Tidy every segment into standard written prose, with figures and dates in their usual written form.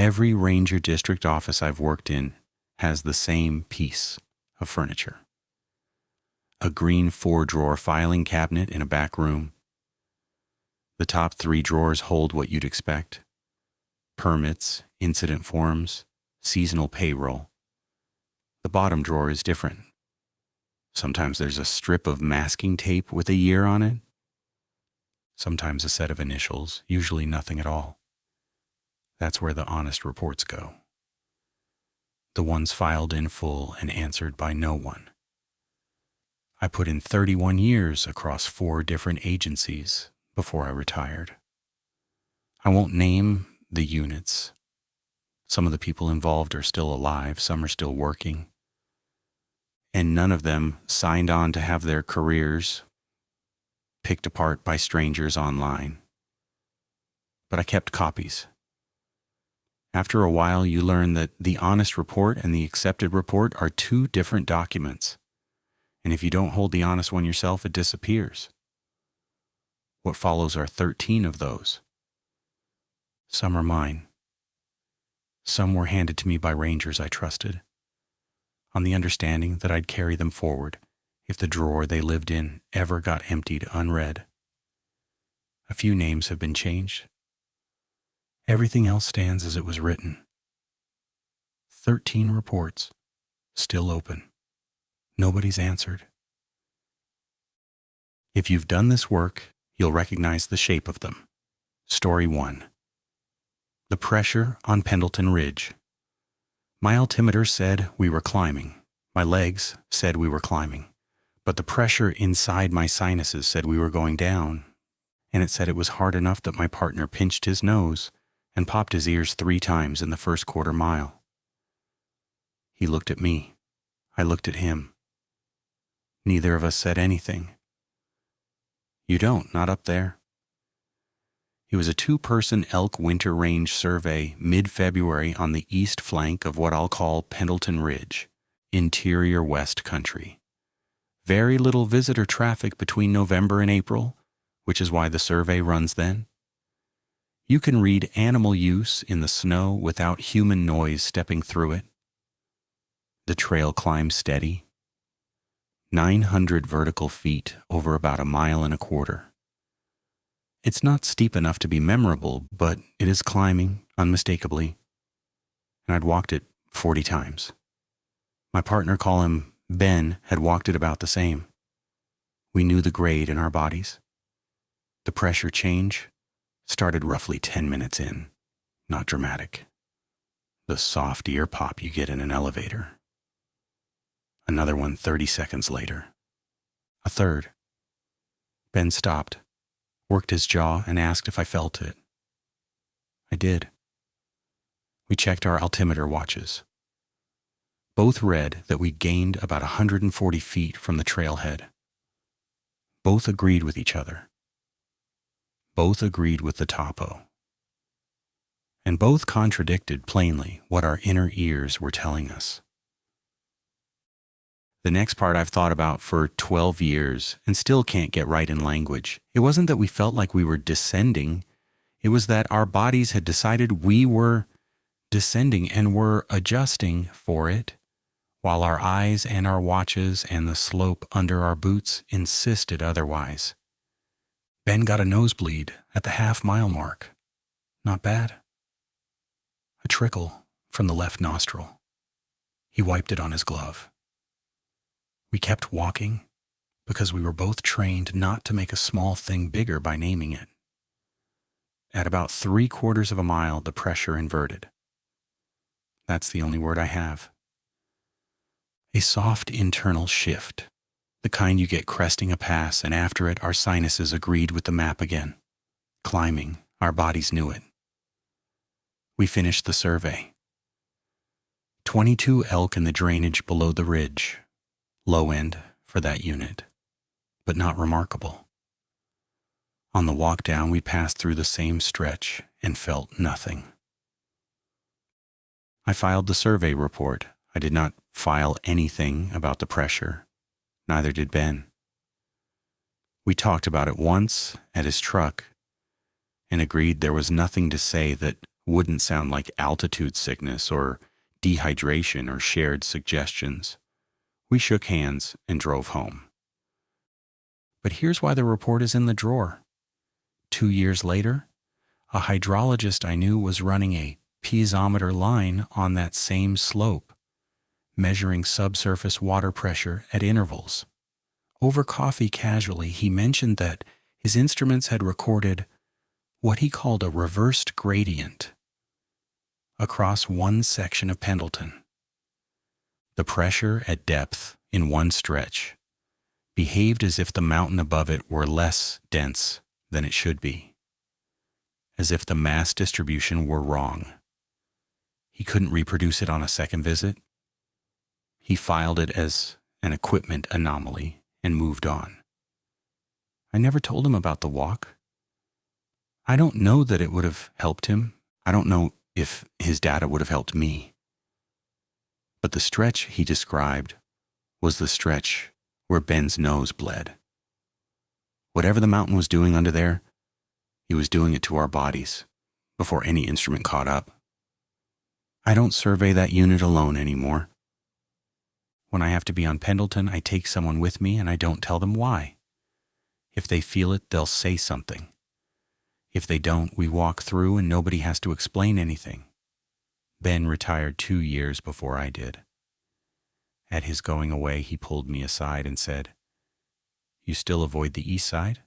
Every ranger district office I've worked in has the same piece of furniture. A green 4-drawer filing cabinet in a back room. The top 3 drawers hold what you'd expect: permits, incident forms, seasonal payroll. The bottom drawer is different. Sometimes there's a strip of masking tape with a year on it. Sometimes a set of initials, usually nothing at all. That's where the honest reports go. The ones filed in full and answered by no one. I put in 31 years across 4 different agencies before I retired. I won't name the units. Some of the people involved are still alive, some are still working. And none of them signed on to have their careers picked apart by strangers online. But I kept copies. After a while, you learn that the honest report and the accepted report are 2 different documents. And if you don't hold the honest one yourself, it disappears. What follows are 13 of those. Some are mine. Some were handed to me by rangers I trusted, on the understanding that I'd carry them forward if the drawer they lived in ever got emptied unread. A few names have been changed. Everything else stands as it was written. 13 reports, still open. Nobody's answered. If you've done this work, you'll recognize the shape of them. Story 1. The pressure on Pendleton Ridge. My altimeter said we were climbing. My legs said we were climbing. But the pressure inside my sinuses said we were going down. And it said it was hard enough that my partner pinched his nose and popped his ears 3 times in the first quarter mile. He looked at me. I looked at him. Neither of us said anything. You don't, not up there. It was a 2-person elk winter range survey mid-February on the east flank of what I'll call Pendleton Ridge, interior West Country. Very little visitor traffic between November and April, which is why the survey runs then. You can read animal use in the snow without human noise stepping through it. The trail climbs steady. 900 vertical feet over about 1.25 miles. It's not steep enough to be memorable, but it is climbing unmistakably. And I'd walked it 40 times. My partner, call him Ben, had walked it about the same. We knew the grade in our bodies. The pressure change started roughly 10 minutes in, not dramatic. The soft ear pop you get in an elevator. Another one 30 seconds later. A third. Ben stopped, worked his jaw, and asked if I felt it. I did. We checked our altimeter watches. Both read that we gained about 140 feet from the trailhead. Both agreed with each other. Both agreed with the topo. And both contradicted plainly what our inner ears were telling us. The next part I've thought about for 12 years and still can't get right in language. It wasn't that we felt like we were descending. It was that our bodies had decided we were descending and were adjusting for it, while our eyes and our watches and the slope under our boots insisted otherwise. Ben got a nosebleed at the half-mile mark. Not bad. A trickle from the left nostril. He wiped it on his glove. We kept walking because we were both trained not to make a small thing bigger by naming it. At about 3/4 of a mile, the pressure inverted. That's the only word I have. A soft internal shift, the kind you get cresting a pass, and after it, our sinuses agreed with the map again. Climbing, our bodies knew it. We finished the survey. 22 elk in the drainage below the ridge. Low end for that unit, but not remarkable. On the walk down, we passed through the same stretch and felt nothing. I filed the survey report. I did not file anything about the pressure. Neither did Ben. We talked about it once at his truck and agreed there was nothing to say that wouldn't sound like altitude sickness or dehydration or shared suggestions. We shook hands and drove home. But here's why the report is in the drawer. 2 years later, a hydrologist I knew was running a piezometer line on that same slope, measuring subsurface water pressure at intervals. Over coffee casually, he mentioned that his instruments had recorded what he called a reversed gradient across one section of Pendleton. The pressure at depth in one stretch behaved as if the mountain above it were less dense than it should be, as if the mass distribution were wrong. He couldn't reproduce it on a second visit. He filed it as an equipment anomaly and moved on. I never told him about the walk. I don't know that it would have helped him. I don't know if his data would have helped me. But the stretch he described was the stretch where Ben's nose bled. Whatever the mountain was doing under there, he was doing it to our bodies before any instrument caught up. I don't survey that unit alone anymore. When I have to be on Pendleton, I take someone with me and I don't tell them why. If they feel it, they'll say something. If they don't, we walk through and nobody has to explain anything. Ben retired 2 years before I did. At his going away, he pulled me aside and said, "You still avoid the east side?"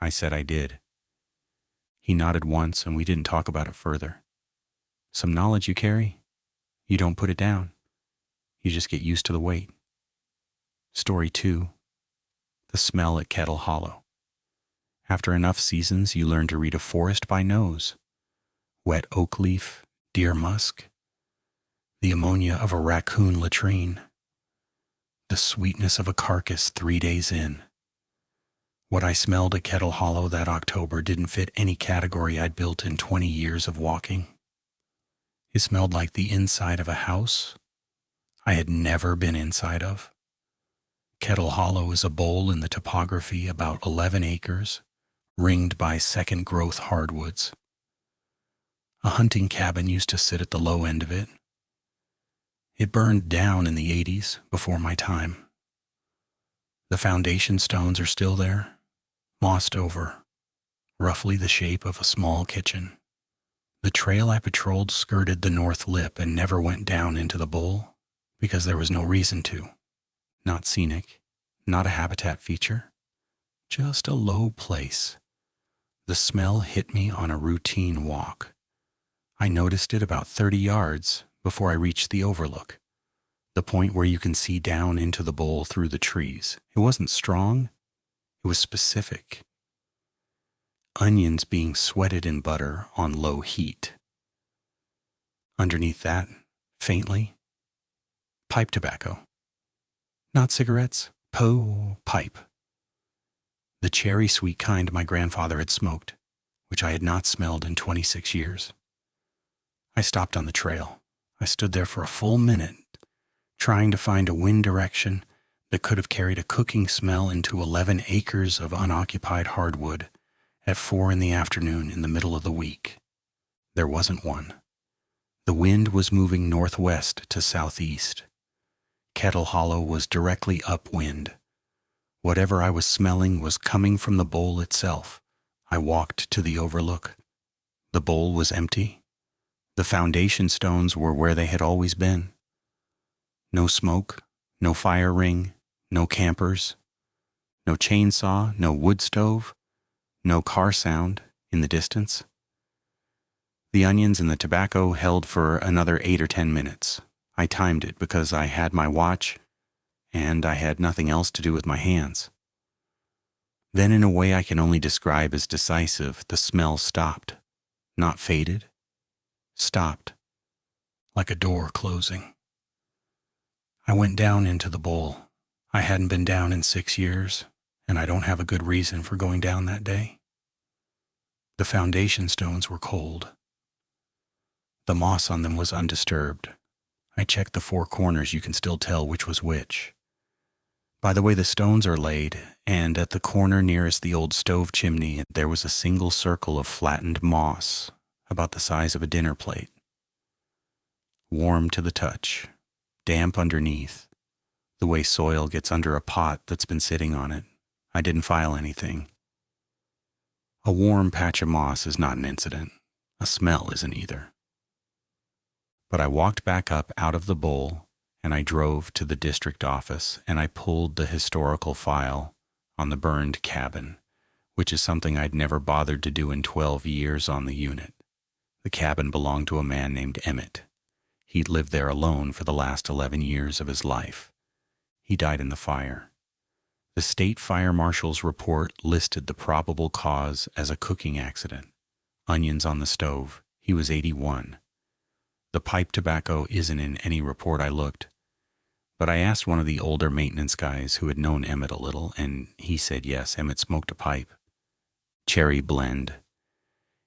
I said I did. He nodded once and we didn't talk about it further. Some knowledge you carry, you don't put it down. You just get used to the weight. Story 2. The smell at Kettle Hollow. After enough seasons, you learn to read a forest by nose. Wet oak leaf, deer musk, the ammonia of a raccoon latrine, the sweetness of a carcass 3 days in. What I smelled at Kettle Hollow that October didn't fit any category I'd built in 20 years of walking. It smelled like the inside of a house I had never been inside of. Kettle Hollow is a bowl in the topography about 11 acres, ringed by second-growth hardwoods. A hunting cabin used to sit at the low end of it. It burned down in the 80s, before my time. The foundation stones are still there, mossed over, roughly the shape of a small kitchen. The trail I patrolled skirted the north lip and never went down into the bowl because there was no reason to. Not scenic, not a habitat feature, just a low place. The smell hit me on a routine walk. I noticed it about 30 yards before I reached the overlook, the point where you can see down into the bowl through the trees. It wasn't strong, it was specific. Onions being sweated in butter on low heat. Underneath that, faintly, pipe tobacco. Not cigarettes, pipe. The cherry sweet kind my grandfather had smoked, which I had not smelled in 26 years. I stopped on the trail. I stood there for a full minute, trying to find a wind direction that could have carried a cooking smell into 11 acres of unoccupied hardwood at 4 in the afternoon in the middle of the week. There wasn't one. The wind was moving northwest to southeast. Kettle Hollow was directly upwind. Whatever I was smelling was coming from the bowl itself. I walked to the overlook. The bowl was empty. The foundation stones were where they had always been. No smoke, no fire ring, no campers, no chainsaw, no wood stove, no car sound in the distance. The onions and the tobacco held for another 8 or 10 minutes. I timed it because I had my watch and I had nothing else to do with my hands. Then, in a way I can only describe as decisive, the smell stopped. Not faded. Stopped. Like a door closing. I went down into the bowl. I hadn't been down in 6 years, and I don't have a good reason for going down that day. The foundation stones were cold. The moss on them was undisturbed. I checked the 4 corners, you can still tell which was which. By the way the stones are laid, and at the corner nearest the old stove chimney, there was a single circle of flattened moss, about the size of a dinner plate. Warm to the touch, damp underneath, the way soil gets under a pot that's been sitting on it. I didn't file anything. A warm patch of moss is not an incident. A smell isn't either. But I walked back up out of the bowl, and I drove to the district office, and I pulled the historical file on the burned cabin, which is something I'd never bothered to do in 12 years on the unit. The cabin belonged to a man named Emmett. He'd lived there alone for the last 11 years of his life. He died in the fire. The state fire marshal's report listed the probable cause as a cooking accident. Onions on the stove. He was 81. The pipe tobacco isn't in any report I looked, but I asked one of the older maintenance guys who had known Emmett a little, and he said yes, Emmett smoked a pipe. Cherry blend.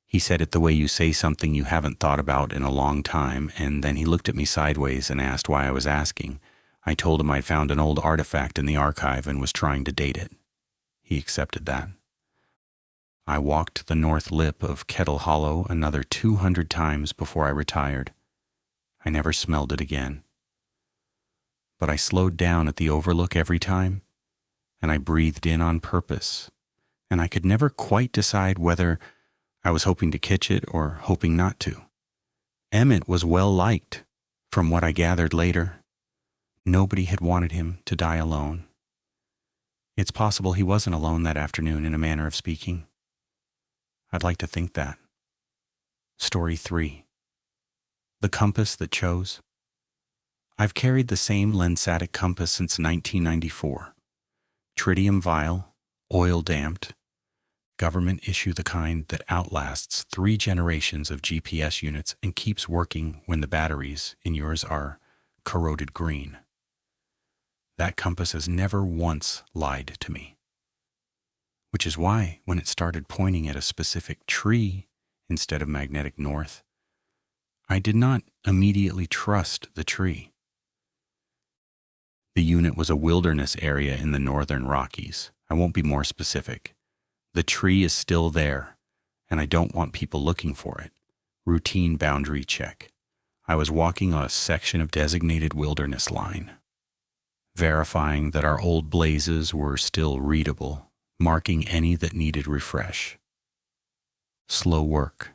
He said it the way you say something you haven't thought about in a long time, and then he looked at me sideways and asked why I was asking. I told him I'd found an old artifact in the archive and was trying to date it. He accepted that. I walked the north lip of Kettle Hollow another 200 times before I retired. I never smelled it again. But I slowed down at the overlook every time, and I breathed in on purpose, and I could never quite decide whether I was hoping to catch it or hoping not to. Emmett was well liked, from what I gathered later. Nobody had wanted him to die alone. It's possible he wasn't alone that afternoon, in a manner of speaking. I'd like to think that. Story 3. The compass that chose. I've carried the same lensatic compass since 1994. Tritium vial, oil damped, government issue the kind that outlasts 3 generations of GPS units and keeps working when the batteries in yours are corroded green. That compass has never once lied to me. Which is why, when it started pointing at a specific tree instead of magnetic north, I did not immediately trust the tree. The unit was a wilderness area in the northern Rockies. I won't be more specific. The tree is still there, and I don't want people looking for it. Routine boundary check. I was walking on a section of designated wilderness line, verifying that our old blazes were still readable, marking any that needed refresh. Slow work.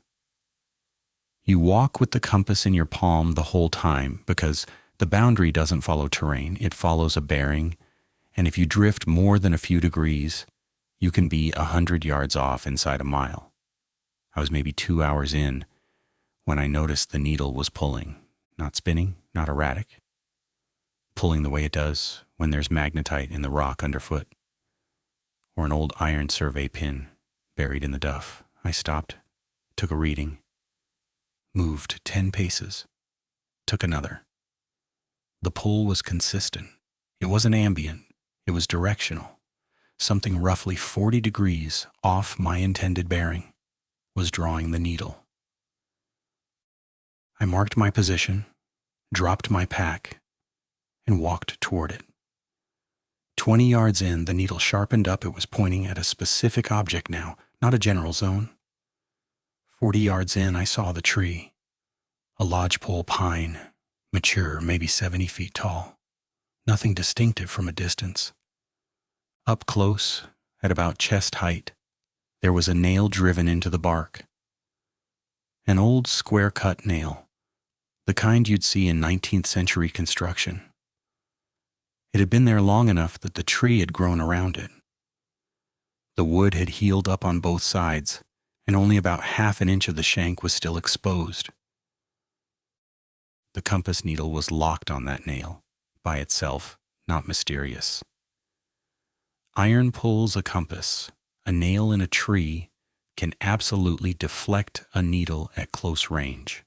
You walk with the compass in your palm the whole time because the boundary doesn't follow terrain, it follows a bearing, and if you drift more than a few degrees, you can be 100 yards off inside a mile. I was maybe 2 hours in when I noticed the needle was pulling, not spinning, not erratic, pulling the way it does when there's magnetite in the rock underfoot, or an old iron survey pin buried in the duff. I stopped, took a reading, moved 10 paces, took another. The pull was consistent. It wasn't ambient. It was directional. Something roughly 40 degrees off my intended bearing was drawing the needle. I marked my position, dropped my pack, and walked toward it. 20 yards in, the needle sharpened up. It was pointing at a specific object now, not a general zone. 40 yards in, I saw the tree. A lodgepole pine, mature, maybe 70 feet tall. Nothing distinctive from a distance. Up close, at about chest height, there was a nail driven into the bark. An old square-cut nail, the kind you'd see in 19th century construction. It had been there long enough that the tree had grown around it. The wood had healed up on both sides, and only about half an inch of the shank was still exposed. The compass needle was locked on that nail, by itself, not mysterious. Iron pulls a compass. A nail in a tree can absolutely deflect a needle at close range.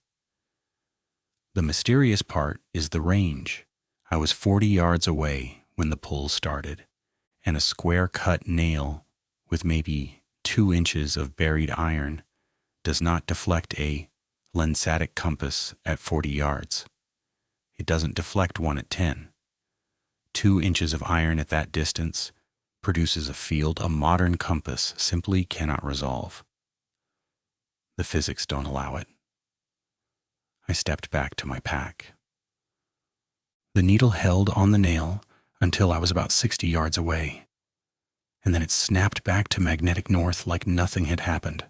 The mysterious part is the range. I was 40 yards away when the pull started, and a square-cut nail with maybe 2 inches of buried iron does not deflect a lensatic compass at 40 yards. It doesn't deflect one at 10. 2 inches of iron at that distance produces a field a modern compass simply cannot resolve. The physics don't allow it. I stepped back to my pack. The needle held on the nail until I was about 60 yards away, and then it snapped back to magnetic north like nothing had happened.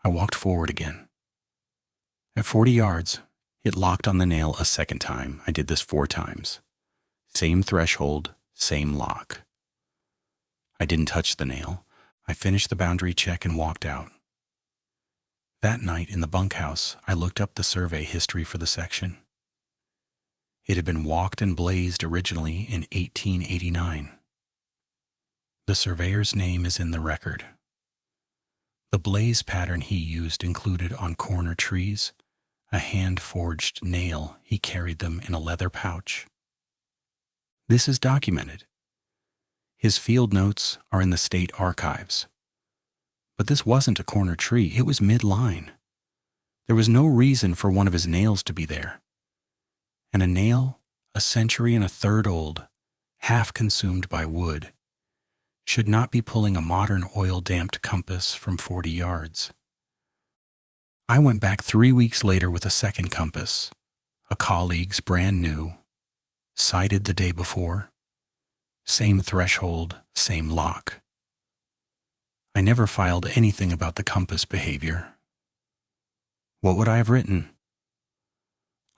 I walked forward again. At 40 yards, it locked on the nail a second time. I did this 4 times. Same threshold, same lock. I didn't touch the nail. I finished the boundary check and walked out. That night in the bunkhouse, I looked up the survey history for the section. It had been walked and blazed originally in 1889. The surveyor's name is in the record. The blaze pattern he used included on corner trees a hand-forged nail. He carried them in a leather pouch. This is documented. His field notes are in the state archives. But this wasn't a corner tree. It was mid-line. There was no reason for one of his nails to be there. And a nail, a century and a third old, half consumed by wood, should not be pulling a modern oil-damped compass from 40 yards. I went back 3 weeks later with a second compass, a colleague's brand new, sighted the day before. Same threshold, same lock. I never filed anything about the compass behavior. What would I have written?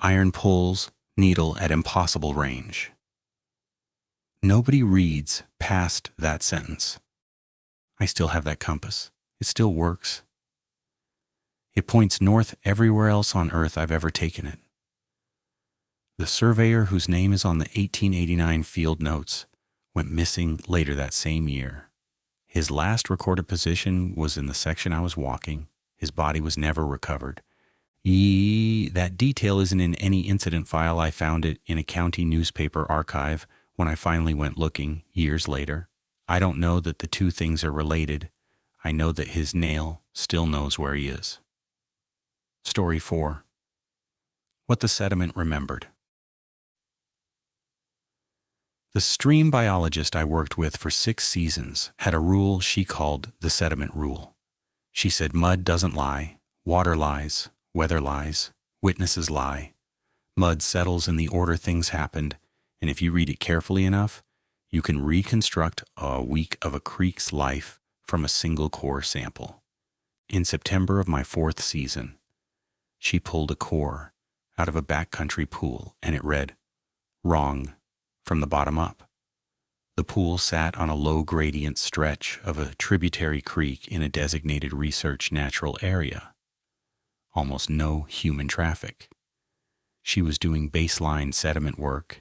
Iron pulls, needle at impossible range. Nobody reads past that sentence. I still have that compass. It still works. It points north everywhere else on Earth I've ever taken it. The surveyor whose name is on the 1889 field notes went missing later that same year. His last recorded position was in the section I was walking. His body was never recovered. That detail isn't in any incident file. I found it in a county newspaper archive when I finally went looking years later. I don't know that the two things are related. I know that his nail still knows where he is. Story 4. What the sediment remembered. The stream biologist I worked with for 6 seasons had a rule she called the sediment rule. She said mud doesn't lie, water lies, weather lies, witnesses lie. Mud settles in the order things happened, and if you read it carefully enough, you can reconstruct a week of a creek's life from a single core sample. In September of my 4th season, she pulled a core out of a backcountry pool, and it read, "Wrong," from the bottom up. The pool sat on a low gradient stretch of a tributary creek in a designated research natural area. Almost no human traffic. She was doing baseline sediment work,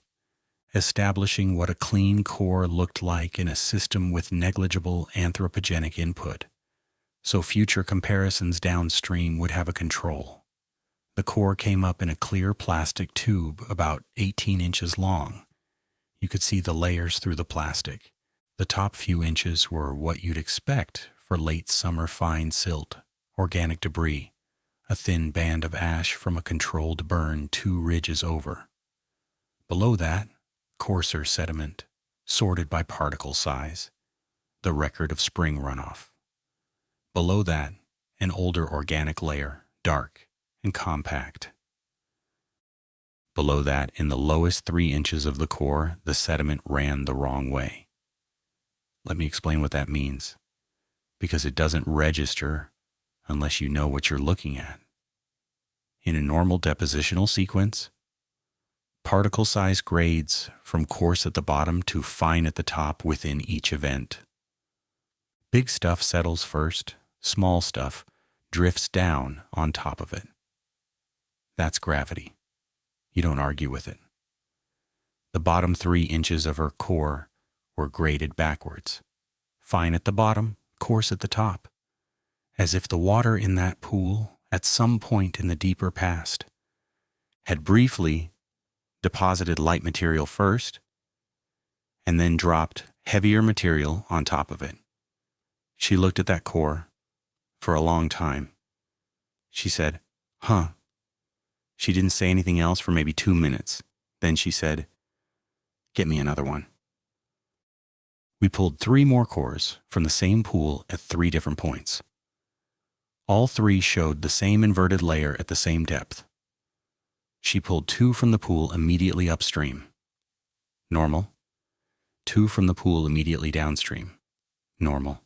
establishing what a clean core looked like in a system with negligible anthropogenic input, so future comparisons downstream would have a control. The core came up in a clear plastic tube about 18 inches long. You could see the layers through the plastic. The top few inches were what you'd expect for late summer fine silt, organic debris, a thin band of ash from a controlled burn 2 ridges over. Below that, coarser sediment, sorted by particle size, the record of spring runoff. Below that, an older organic layer, dark and compact. Below that, in the lowest 3 inches of the core, the sediment ran the wrong way. Let me explain what that means, because it doesn't register unless you know what you're looking at. In a normal depositional sequence, particle size grades from coarse at the bottom to fine at the top within each event. Big stuff settles first, small stuff drifts down on top of it. That's gravity. You don't argue with it. The bottom 3 inches of her core were graded backwards. Fine at the bottom, coarse at the top. As if the water in that pool, at some point in the deeper past, had briefly deposited light material first, and then dropped heavier material on top of it. She looked at that core for a long time. She said, "Huh." She didn't say anything else for maybe 2 minutes. Then she said, "Get me another one." We pulled 3 more cores from the same pool at 3 different points. All 3 showed the same inverted layer at the same depth. She pulled 2 from the pool immediately upstream. Normal. 2 from the pool immediately downstream. Normal.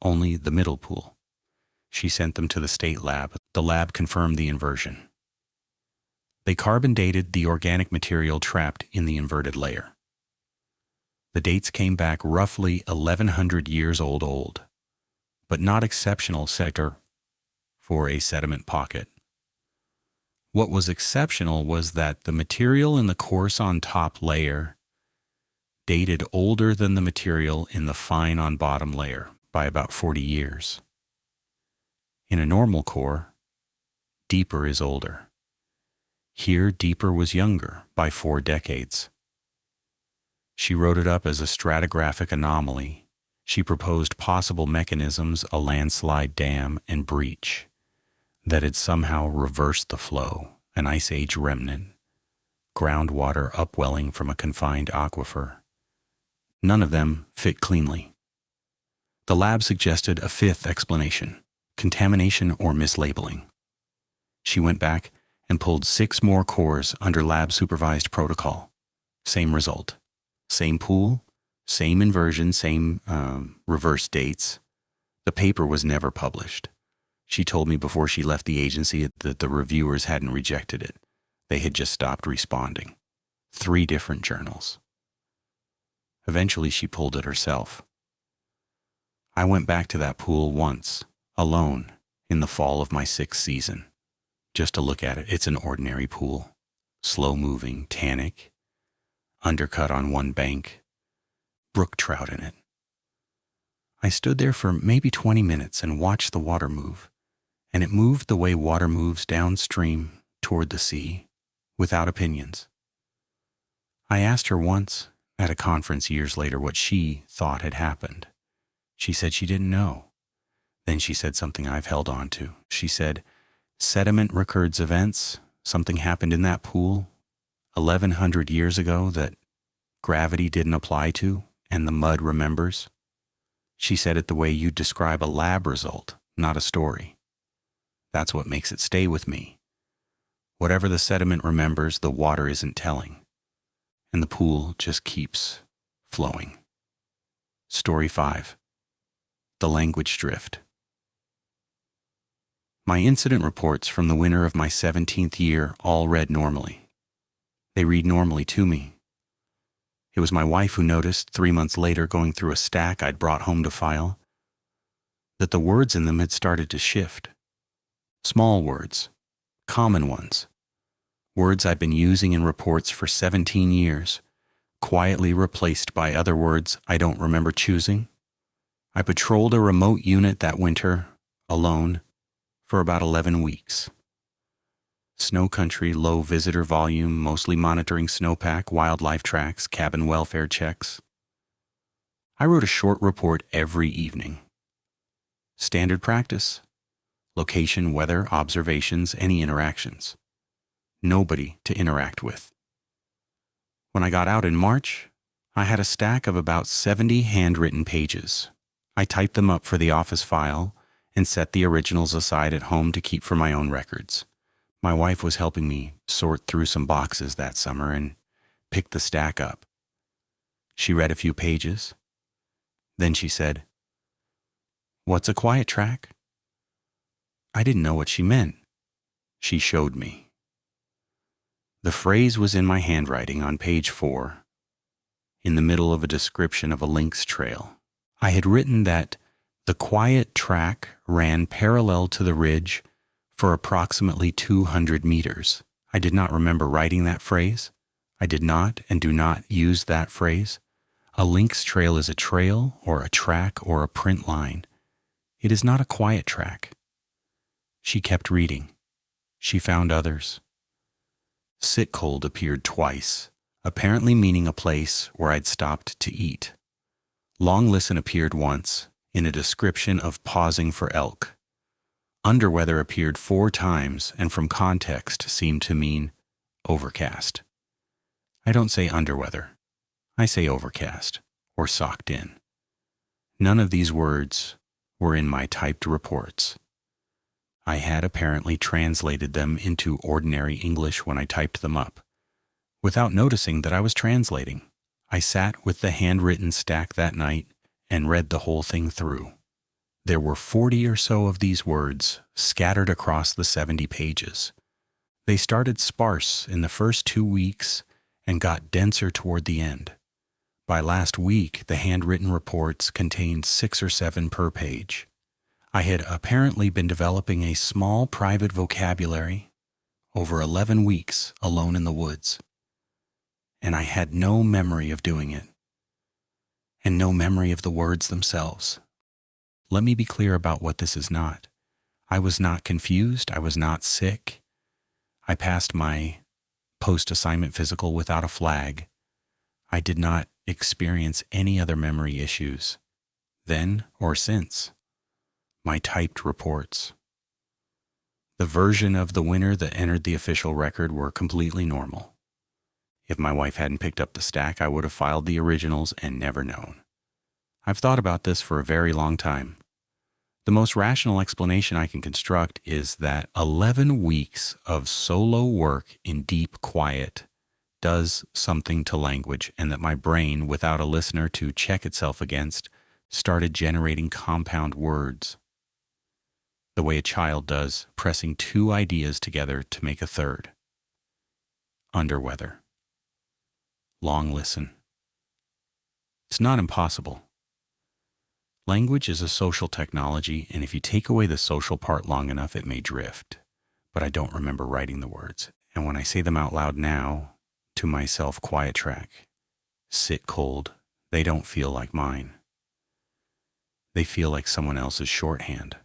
Only the middle pool. She sent them to the state lab. The lab confirmed the inversion. They carbon dated the organic material trapped in the inverted layer. The dates came back roughly 1,100 years old, but not exceptional sector for a sediment pocket. What was exceptional was that the material in the coarse on top layer dated older than the material in the fine on bottom layer by about 40 years. In a normal core, deeper is older. Here, deeper was younger by 4 decades. She wrote it up as a stratigraphic anomaly. She proposed possible mechanisms, a landslide dam and breach, that had somehow reversed the flow, an ice age remnant, groundwater upwelling from a confined aquifer. None of them fit cleanly. The lab suggested a 5th explanation, contamination or mislabeling. She went back and pulled 6 more cores under lab-supervised protocol. Same result. Same pool, same inversion, same reverse dates. The paper was never published. She told me before she left the agency that the reviewers hadn't rejected it. They had just stopped responding. 3 different journals. Eventually, she pulled it herself. I went back to that pool once, alone, in the fall of my 6th season, just to look at it. It's an ordinary pool, slow-moving, tannic, undercut on one bank, brook trout in it. I stood there for maybe 20 minutes and watched the water move, and it moved the way water moves downstream toward the sea, without opinions. I asked her once, at a conference years later, what she thought had happened. She said she didn't know. Then she said something I've held on to. She said, sediment records events, something happened in that pool 1,100 years ago that gravity didn't apply to, and the mud remembers. She said it the way you describe a lab result, not a story. That's what makes it stay with me. Whatever the sediment remembers, the water isn't telling, and the pool just keeps flowing. Story 5. The language drift. My incident reports from the winter of my 17th year all read normally. They read normally to me. It was my wife who noticed, 3 months later, going through a stack I'd brought home to file, that the words in them had started to shift. Small words, common ones, words I'd been using in reports for 17 years, quietly replaced by other words I don't remember choosing. I patrolled a remote unit that winter, alone, for about 11 weeks. Snow country, low visitor volume, mostly monitoring snowpack, wildlife tracks, cabin welfare checks. I wrote a short report every evening. Standard practice. Location, weather, observations, any interactions. Nobody to interact with. When I got out in March, I had a stack of about 70 handwritten pages. I typed them up for the office file and set the originals aside at home to keep for my own records. My wife was helping me sort through some boxes that summer and picked the stack up. She read a few pages. Then she said, "What's a quiet track?" I didn't know what she meant. She showed me. The phrase was in my handwriting on page 4, in the middle of a description of a lynx trail. I had written that the quiet track ran parallel to the ridge for approximately 200 meters. I did not remember writing that phrase. I did not and do not use that phrase. A lynx trail is a trail or a track or a print line. It is not a quiet track. She kept reading. She found others. Sitcold appeared twice, apparently meaning a place where I'd stopped to eat. Long Listen appeared once, in a description of pausing for elk. Underweather appeared 4 times and from context seemed to mean overcast. I don't say underweather. I say overcast or socked in. None of these words were in my typed reports. I had apparently translated them into ordinary English when I typed them up, without noticing that I was translating. I sat with the handwritten stack that night and read the whole thing through. There were 40 or so of these words scattered across the 70 pages. They started sparse in the first 2 weeks and got denser toward the end. By last week, the handwritten reports contained 6 or 7 per page. I had apparently been developing a small private vocabulary over 11 weeks alone in the woods, and I had no memory of doing it, and no memory of the words themselves. Let me be clear about what this is not. I was not confused. I was not sick. I passed my post-assignment physical without a flag. I did not experience any other memory issues, then or since. My typed reports, the version of the winner that entered the official record, were completely normal. If my wife hadn't picked up the stack, I would have filed the originals and never known. I've thought about this for a very long time. The most rational explanation I can construct is that 11 weeks of solo work in deep quiet does something to language, and that my brain, without a listener to check itself against, started generating compound words, the way a child does, pressing 2 ideas together to make a third. Underweather. Long listen. It's not impossible. Language is a social technology, and if you take away the social part long enough, it may drift. But I don't remember writing the words, and when I say them out loud now, to myself, quiet track, sit cold, they don't feel like mine. They feel like someone else's shorthand.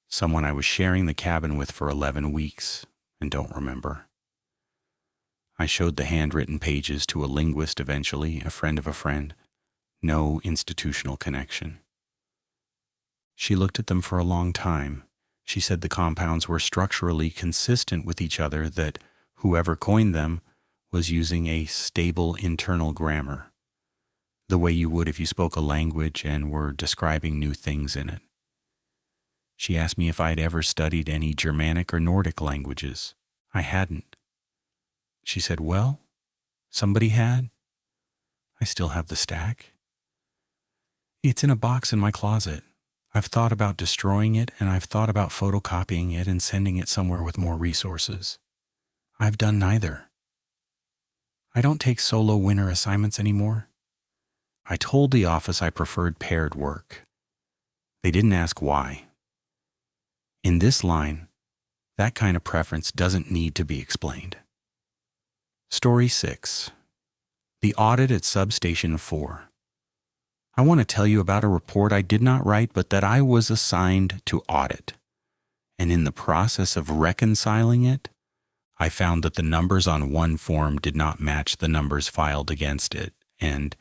Someone I was sharing the cabin with for 11 weeks and don't remember. I showed the handwritten pages to a linguist eventually, a friend of a friend. No institutional connection. She looked at them for a long time. She said the compounds were structurally consistent with each other, that whoever coined them was using a stable internal grammar, the way you would if you spoke a language and were describing new things in it. She asked me if I had ever studied any Germanic or Nordic languages. I hadn't. She said, well, somebody had. I still have the stack. It's in a box in my closet. I've thought about destroying it, and I've thought about photocopying it and sending it somewhere with more resources. I've done neither. I don't take solo winter assignments anymore. I told the office I preferred paired work. They didn't ask why. In this line, that kind of preference doesn't need to be explained. Story 6. The audit at Substation 4. I want to tell you about a report I did not write, but that I was assigned to audit. And in the process of reconciling it, I found that the numbers on one form did not match the numbers filed against it, and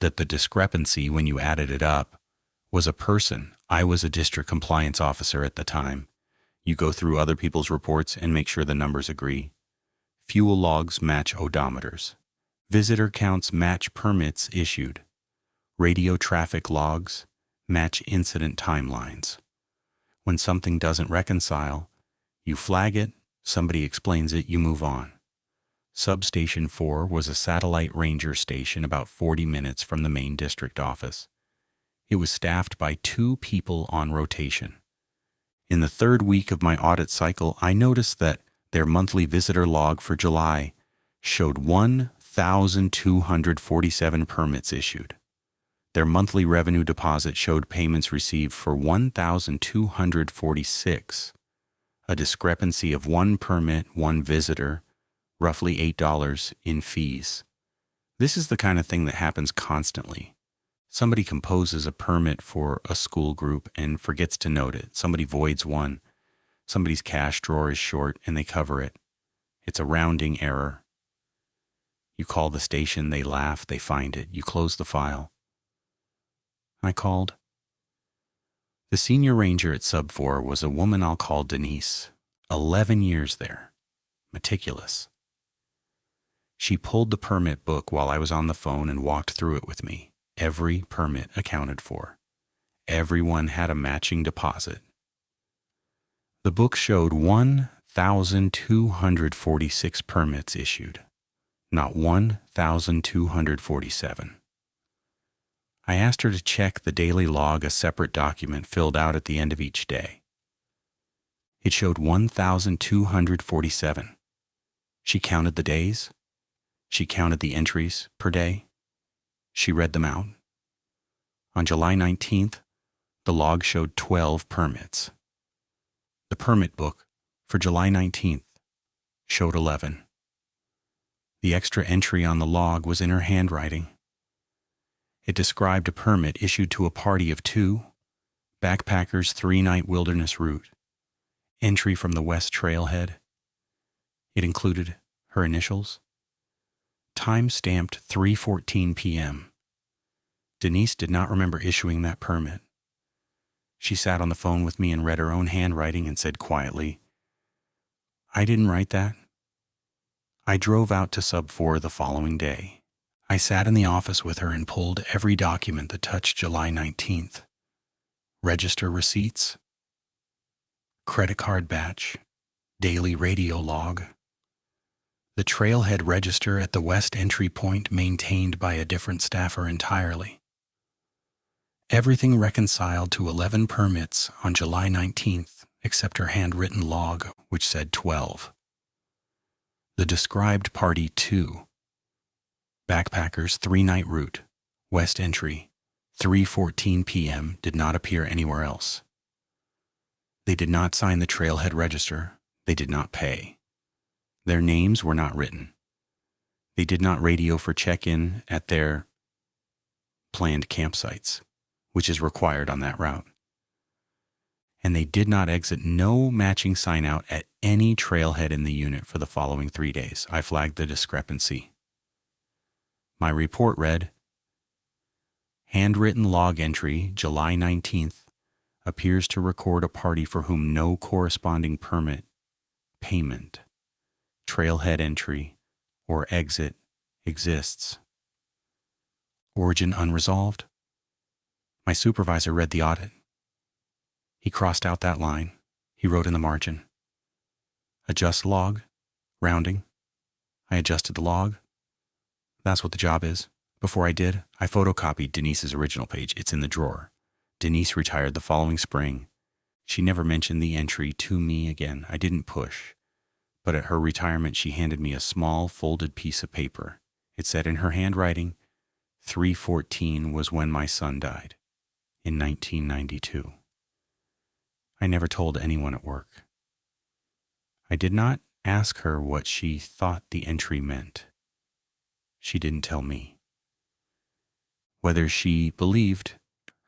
that the discrepancy, when you added it up, was a person. I was a district compliance officer at the time. You go through other people's reports and make sure the numbers agree. Fuel logs match odometers. Visitor counts match permits issued. Radio traffic logs match incident timelines. When something doesn't reconcile, you flag it, somebody explains it, you move on. Substation 4 was a satellite ranger station about 40 minutes from the main district office. It was staffed by 2 people on rotation. In the 3rd week of my audit cycle, I noticed that their monthly visitor log for July showed 1,247 permits issued. Their monthly revenue deposit showed payments received for 1,246, a discrepancy of 1 permit, 1 visitor, roughly $8 in fees. This is the kind of thing that happens constantly. Somebody composes a permit for a school group and forgets to note it. Somebody voids one. Somebody's cash drawer is short and they cover it. It's a rounding error. You call the station, they laugh, they find it. You close the file. I called. The senior ranger at Sub 4 was a woman I'll call Denise. 11 years there. Meticulous. She pulled the permit book while I was on the phone and walked through it with me. Every permit accounted for. Everyone had a matching deposit. The book showed 1,246 permits issued, not 1,247. I asked her to check the daily log, a separate document filled out at the end of each day. It showed 1,247. She counted the days. She counted the entries per day. She read them out. On July 19th, the log showed 12 permits. The permit book for July 19th showed 11. The extra entry on the log was in her handwriting. It described a permit issued to a party of 2, backpackers 3-night wilderness route, entry from the West Trailhead. It included her initials. Time stamped 3:14 p.m. Denise did not remember issuing that permit. She sat on the phone with me and read her own handwriting and said quietly, "I didn't write that." I drove out to Sub 4 the following day. I sat in the office with her and pulled every document that touched July 19th. Register receipts, credit card batch, daily radio log, the trailhead register at the west entry point maintained by a different staffer entirely. Everything reconciled to 11 permits on July 19th except her handwritten log, which said 12. The described party 2, backpackers 3-night route, west entry, 3:14 p.m. did not appear anywhere else. They did not sign the trailhead register. They did not pay. Their names were not written. They did not radio for check-in at their planned campsites, which is required on that route. And they did not exit no matching sign out at any trailhead in the unit for the following 3 days. I flagged the discrepancy. My report read, handwritten log entry, July 19th, appears to record a party for whom no corresponding permit, payment, trailhead entry, or exit exists. Origin unresolved. My supervisor read the audit. He crossed out that line. He wrote in the margin, adjust log, rounding. I adjusted the log. That's what the job is. Before I did, I photocopied Denise's original page. It's in the drawer. Denise retired the following spring. She never mentioned the entry to me again. I didn't push. But at her retirement, she handed me a small folded piece of paper. It said in her handwriting, 3:14 was when my son died, in 1992. I never told anyone at work. I did not ask her what she thought the entry meant. She didn't tell me. Whether she believed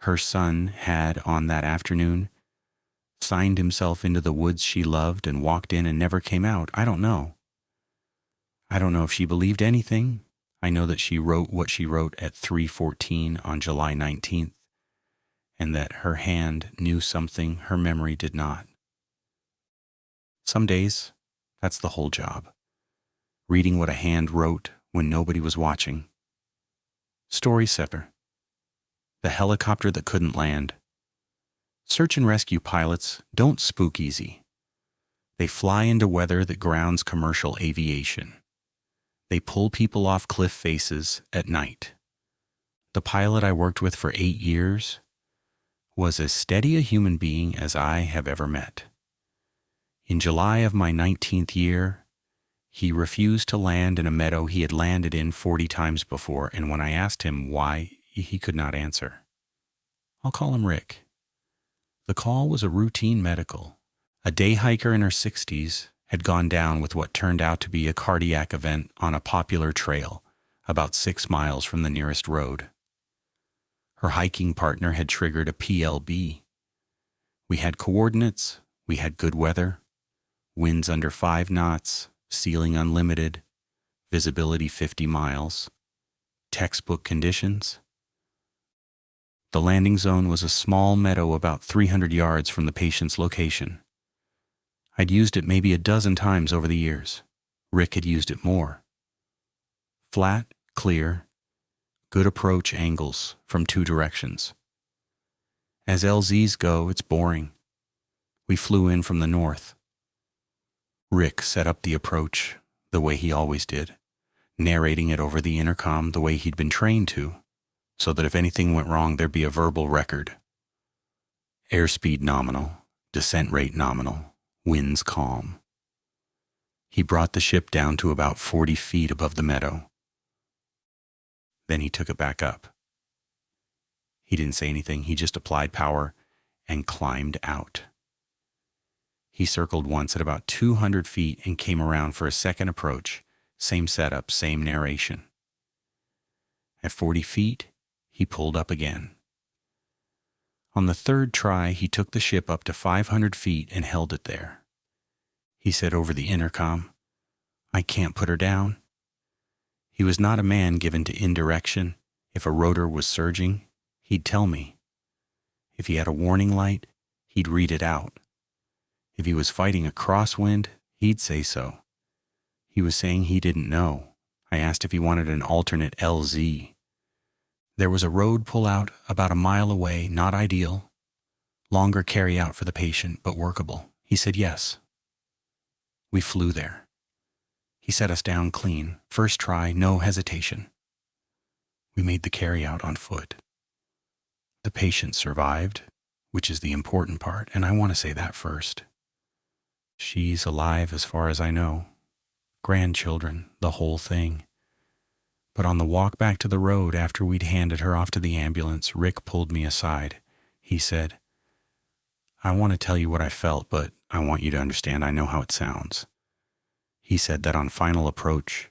her son had, on that afternoon, signed himself into the woods she loved and walked in and never came out, I don't know. I don't know if she believed anything. I know that she wrote what she wrote at 3:14 on July 19th, and that her hand knew something her memory did not. Some days, that's the whole job. Reading what a hand wrote when nobody was watching. Story 7. The helicopter that couldn't land. Search and rescue pilots don't spook easy. They fly into weather that grounds commercial aviation. They pull people off cliff faces at night. The pilot I worked with for 8 years was as steady a human being as I have ever met. In July of my 19th year, he refused to land in a meadow he had landed in 40 times before, and when I asked him why, he could not answer. I'll call him Rick. The call was a routine medical. A day hiker in her 60s had gone down with what turned out to be a cardiac event on a popular trail about 6 miles from the nearest road. Her hiking partner had triggered a PLB. We had coordinates, we had good weather, winds under 5 knots, ceiling unlimited, visibility 50 miles, textbook conditions. The landing zone was a small meadow about 300 yards from the patient's location. I'd used it maybe a dozen times over the years. Rick had used it more. Flat, clear, good approach angles from 2 directions. As LZs go, it's boring. We flew in from the north. Rick set up the approach the way he always did, narrating it over the intercom the way he'd been trained to, so that if anything went wrong, there'd be a verbal record. Airspeed nominal, descent rate nominal, winds calm. He brought the ship down to about 40 feet above the meadow. Then he took it back up. He didn't say anything, he just applied power and climbed out. He circled once at about 200 feet and came around for a second approach. Same setup, same narration. At 40 feet, he pulled up again. On the third try, he took the ship up to 500 feet and held it there. He said over the intercom, "I can't put her down." He was not a man given to indirection. If a rotor was surging, he'd tell me. If he had a warning light, he'd read it out. If he was fighting a crosswind, he'd say so. He was saying he didn't know. I asked if he wanted an alternate LZ. There was a road pull-out about a mile away, not ideal. Longer carry-out for the patient, but workable. He said yes. We flew there. He set us down clean. First try, no hesitation. We made the carry-out on foot. The patient survived, which is the important part, and I want to say that first. She's alive as far as I know. Grandchildren, the whole thing. But on the walk back to the road after we'd handed her off to the ambulance, Rick pulled me aside. He said, "I want to tell you what I felt, but I want you to understand I know how it sounds." He said that on final approach,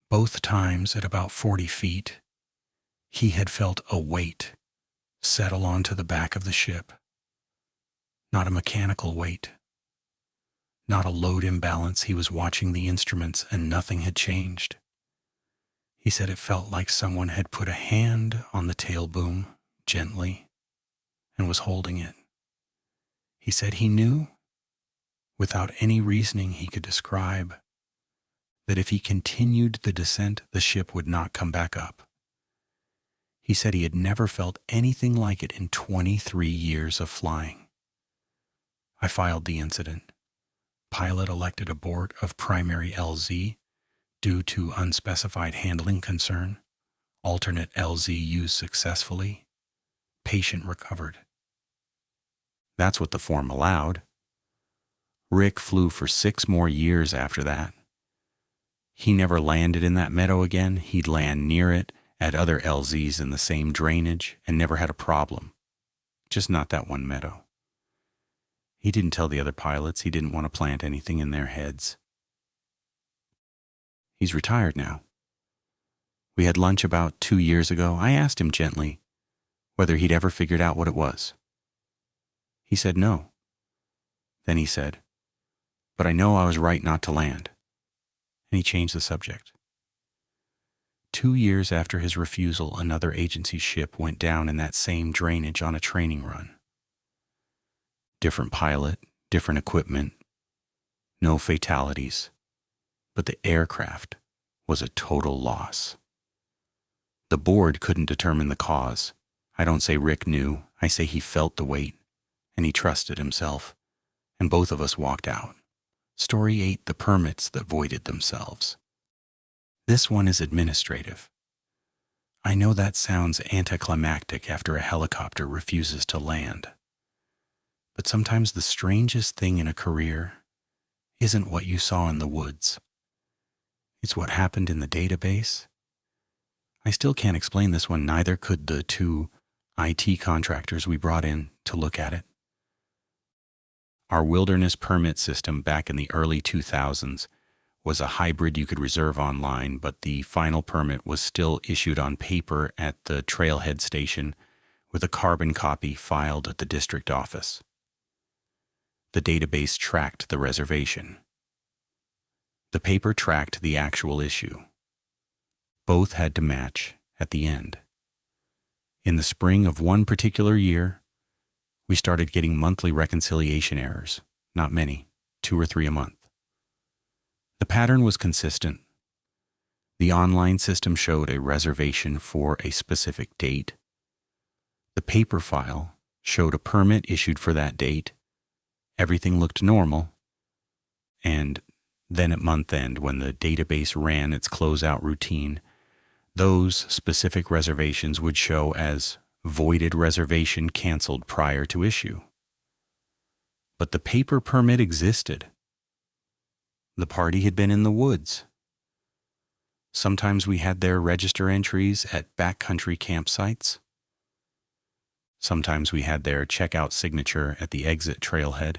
both times at about 40 feet, he had felt a weight settle onto the back of the ship. Not a mechanical weight. Not a load imbalance. He was watching the instruments and nothing had changed. He said it felt like someone had put a hand on the tail boom gently and was holding it. He said he knew, without any reasoning he could describe, that if he continued the descent, the ship would not come back up. He said he had never felt anything like it in 23 years of flying. I filed the incident. Pilot elected abort of primary LZ due to unspecified handling concern. Alternate LZ used successfully. Patient recovered. That's what the form allowed. Rick flew for 6 more years after that. He never landed in that meadow again. He'd land near it at other LZs in the same drainage and never had a problem. Just not that one meadow. He didn't tell the other pilots. He didn't want to plant anything in their heads. He's retired now. We had lunch about 2 years ago. I asked him gently whether he'd ever figured out what it was. He said no. Then he said, "But I know I was right not to land." And he changed the subject. 2 years after his refusal, another agency ship went down in that same drainage on a training run. Different pilot, different equipment, no fatalities, but the aircraft was a total loss. The board couldn't determine the cause. I don't say Rick knew, I say he felt the weight, and he trusted himself, and both of us walked out. Story 8, the permits that voided themselves. This one is administrative. I know that sounds anticlimactic after a helicopter refuses to land. But sometimes the strangest thing in a career isn't what you saw in the woods. It's what happened in the database. I still can't explain this one, neither could the 2 IT contractors we brought in to look at it. Our wilderness permit system back in the early 2000s was a hybrid you could reserve online, but the final permit was still issued on paper at the trailhead station with a carbon copy filed at the district office. The database tracked the reservation. The paper tracked the actual issue. Both had to match at the end. In the spring of one particular year, we started getting monthly reconciliation errors. Not many, 2 or 3 a month. The pattern was consistent. The online system showed a reservation for a specific date. The paper file showed a permit issued for that date, Everything looked normal, and then at month end, when the database ran its closeout routine, those specific reservations would show as voided reservation canceled prior to issue. But the paper permit existed. The party had been in the woods. Sometimes we had their register entries at backcountry campsites. Sometimes we had their checkout signature at the exit trailhead.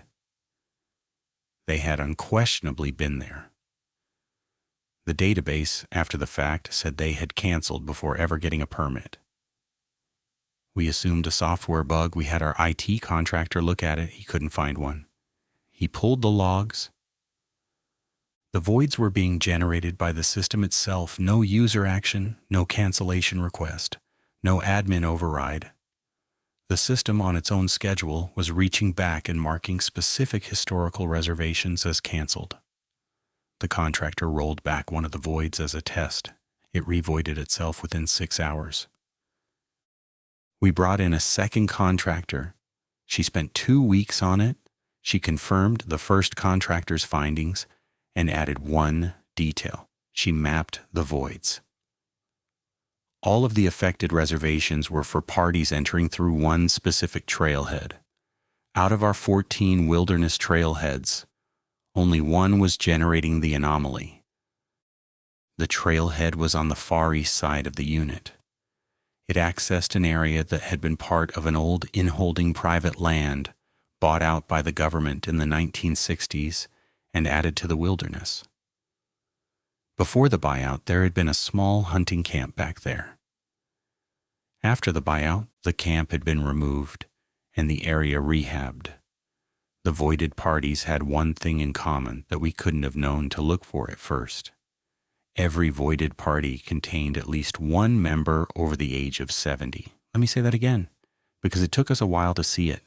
They had unquestionably been there. The database, after the fact, said they had canceled before ever getting a permit. We assumed a software bug. We had our IT contractor look at it. He couldn't find one. He pulled the logs. The voids were being generated by the system itself. No user action, no cancellation request, no admin override. The system on its own schedule was reaching back and marking specific historical reservations as canceled. The contractor rolled back one of the voids as a test. It revoided itself within 6 hours. We brought in a second contractor. She spent 2 weeks on it. She confirmed the first contractor's findings and added one detail. She mapped the voids. All of the affected reservations were for parties entering through one specific trailhead. Out of our 14 wilderness trailheads, only one was generating the anomaly. The trailhead was on the far east side of the unit. It accessed an area that had been part of an old inholding private land bought out by the government in the 1960s and added to the wilderness. Before the buyout, there had been a small hunting camp back there. After the buyout, the camp had been removed and the area rehabbed. The voided parties had one thing in common that we couldn't have known to look for at first. Every voided party contained at least one member over the age of 70. Let me say that again, because it took us a while to see it.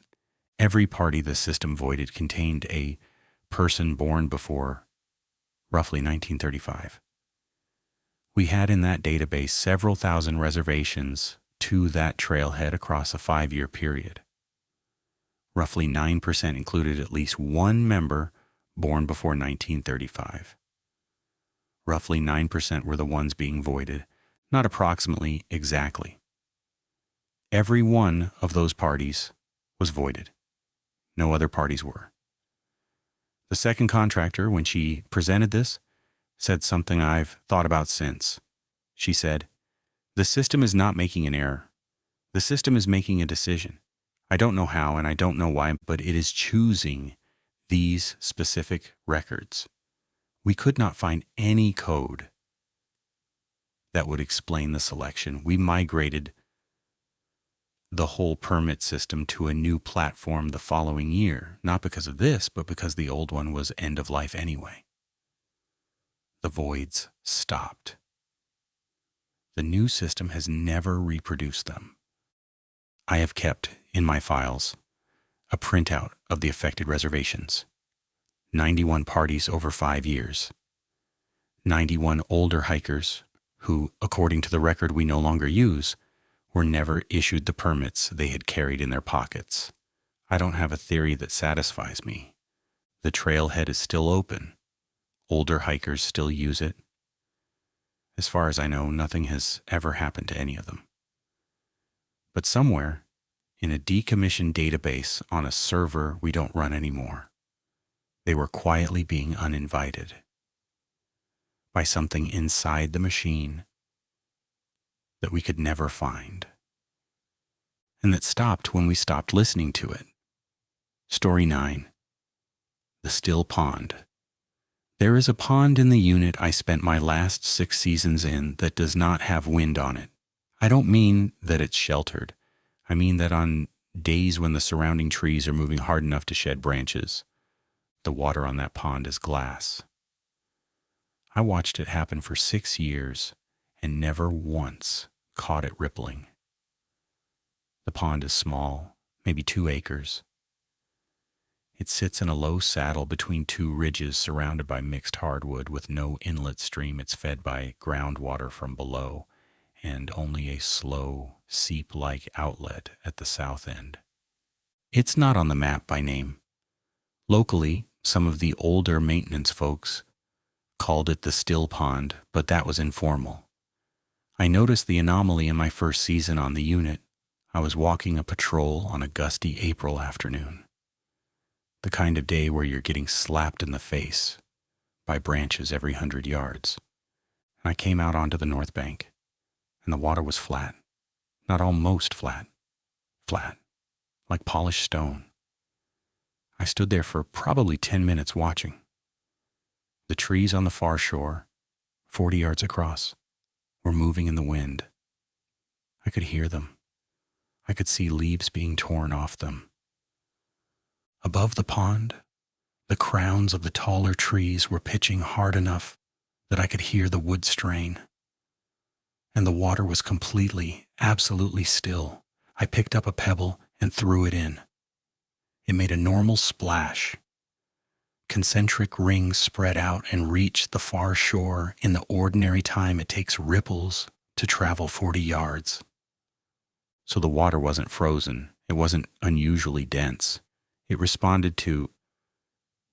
Every party the system voided contained a person born before roughly 1935. We had in that database several thousand reservations to that trailhead across a 5-year period. Roughly 9% included at least one member born before 1935. Roughly 9% were the ones being voided, not approximately, exactly. Every one of those parties was voided. No other parties were. The second contractor, when she presented this, said something I've thought about since. She said, "The system is not making an error. The system is making a decision. I don't know how and I don't know why, but it is choosing these specific records. We could not find any code that would explain the selection. We migrated the whole permit system to a new platform the following year, not because of this, but because the old one was end of life anyway." The voids stopped. The new system has never reproduced them. I have kept, in my files, a printout of the affected reservations. 91 parties over 5 years. 91 older hikers who, according to the record we no longer use, were never issued the permits they had carried in their pockets. I don't have a theory that satisfies me. The trailhead is still open. Older hikers still use it. As far as I know, nothing has ever happened to any of them. But somewhere, in a decommissioned database on a server we don't run anymore, they were quietly being uninvited by something inside the machine that we could never find, and that stopped when we stopped listening to it. Story 9. The Still Pond. There is a pond in the unit I spent my last 6 seasons in that does not have wind on it. I don't mean that it's sheltered. I mean that on days when the surrounding trees are moving hard enough to shed branches, the water on that pond is glass. I watched it happen for 6 years and never once caught it rippling. The pond is small, maybe 2 acres. It sits in a low saddle between 2 ridges surrounded by mixed hardwood with no inlet stream. It's fed by groundwater from below and only a slow, seep-like outlet at the south end. It's not on the map by name. Locally, some of the older maintenance folks called it the still pond, but that was informal. I noticed the anomaly in my first season on the unit. I was walking a patrol on a gusty April afternoon. The kind of day where you're getting slapped in the face by branches every 100 yards. And I came out onto the north bank, and the water was flat. Not almost flat. Flat. Like polished stone. I stood there for probably 10 minutes watching. The trees on the far shore, 40 yards across, were moving in the wind. I could hear them. I could see leaves being torn off them. Above the pond, the crowns of the taller trees were pitching hard enough that I could hear the wood strain. And the water was completely, absolutely still. I picked up a pebble and threw it in. It made a normal splash. Concentric rings spread out and reached the far shore in the ordinary time it takes ripples to travel 40 yards. So the water wasn't frozen. It wasn't unusually dense. It responded to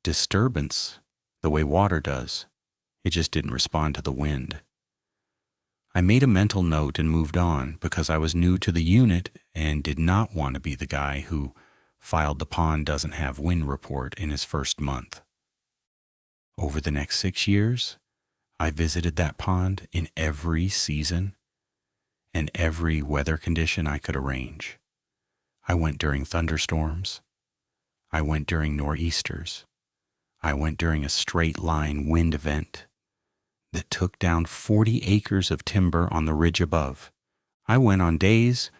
disturbance the way water does. It just didn't respond to the wind. I made a mental note and moved on because I was new to the unit and did not want to be the guy who filed the pond doesn't have wind report in his first month. Over the next 6 years, I visited that pond in every season and every weather condition I could arrange. I went during thunderstorms. I went during nor'easters. I went during a straight line wind event that took down 40 acres of timber on the ridge above. I went on days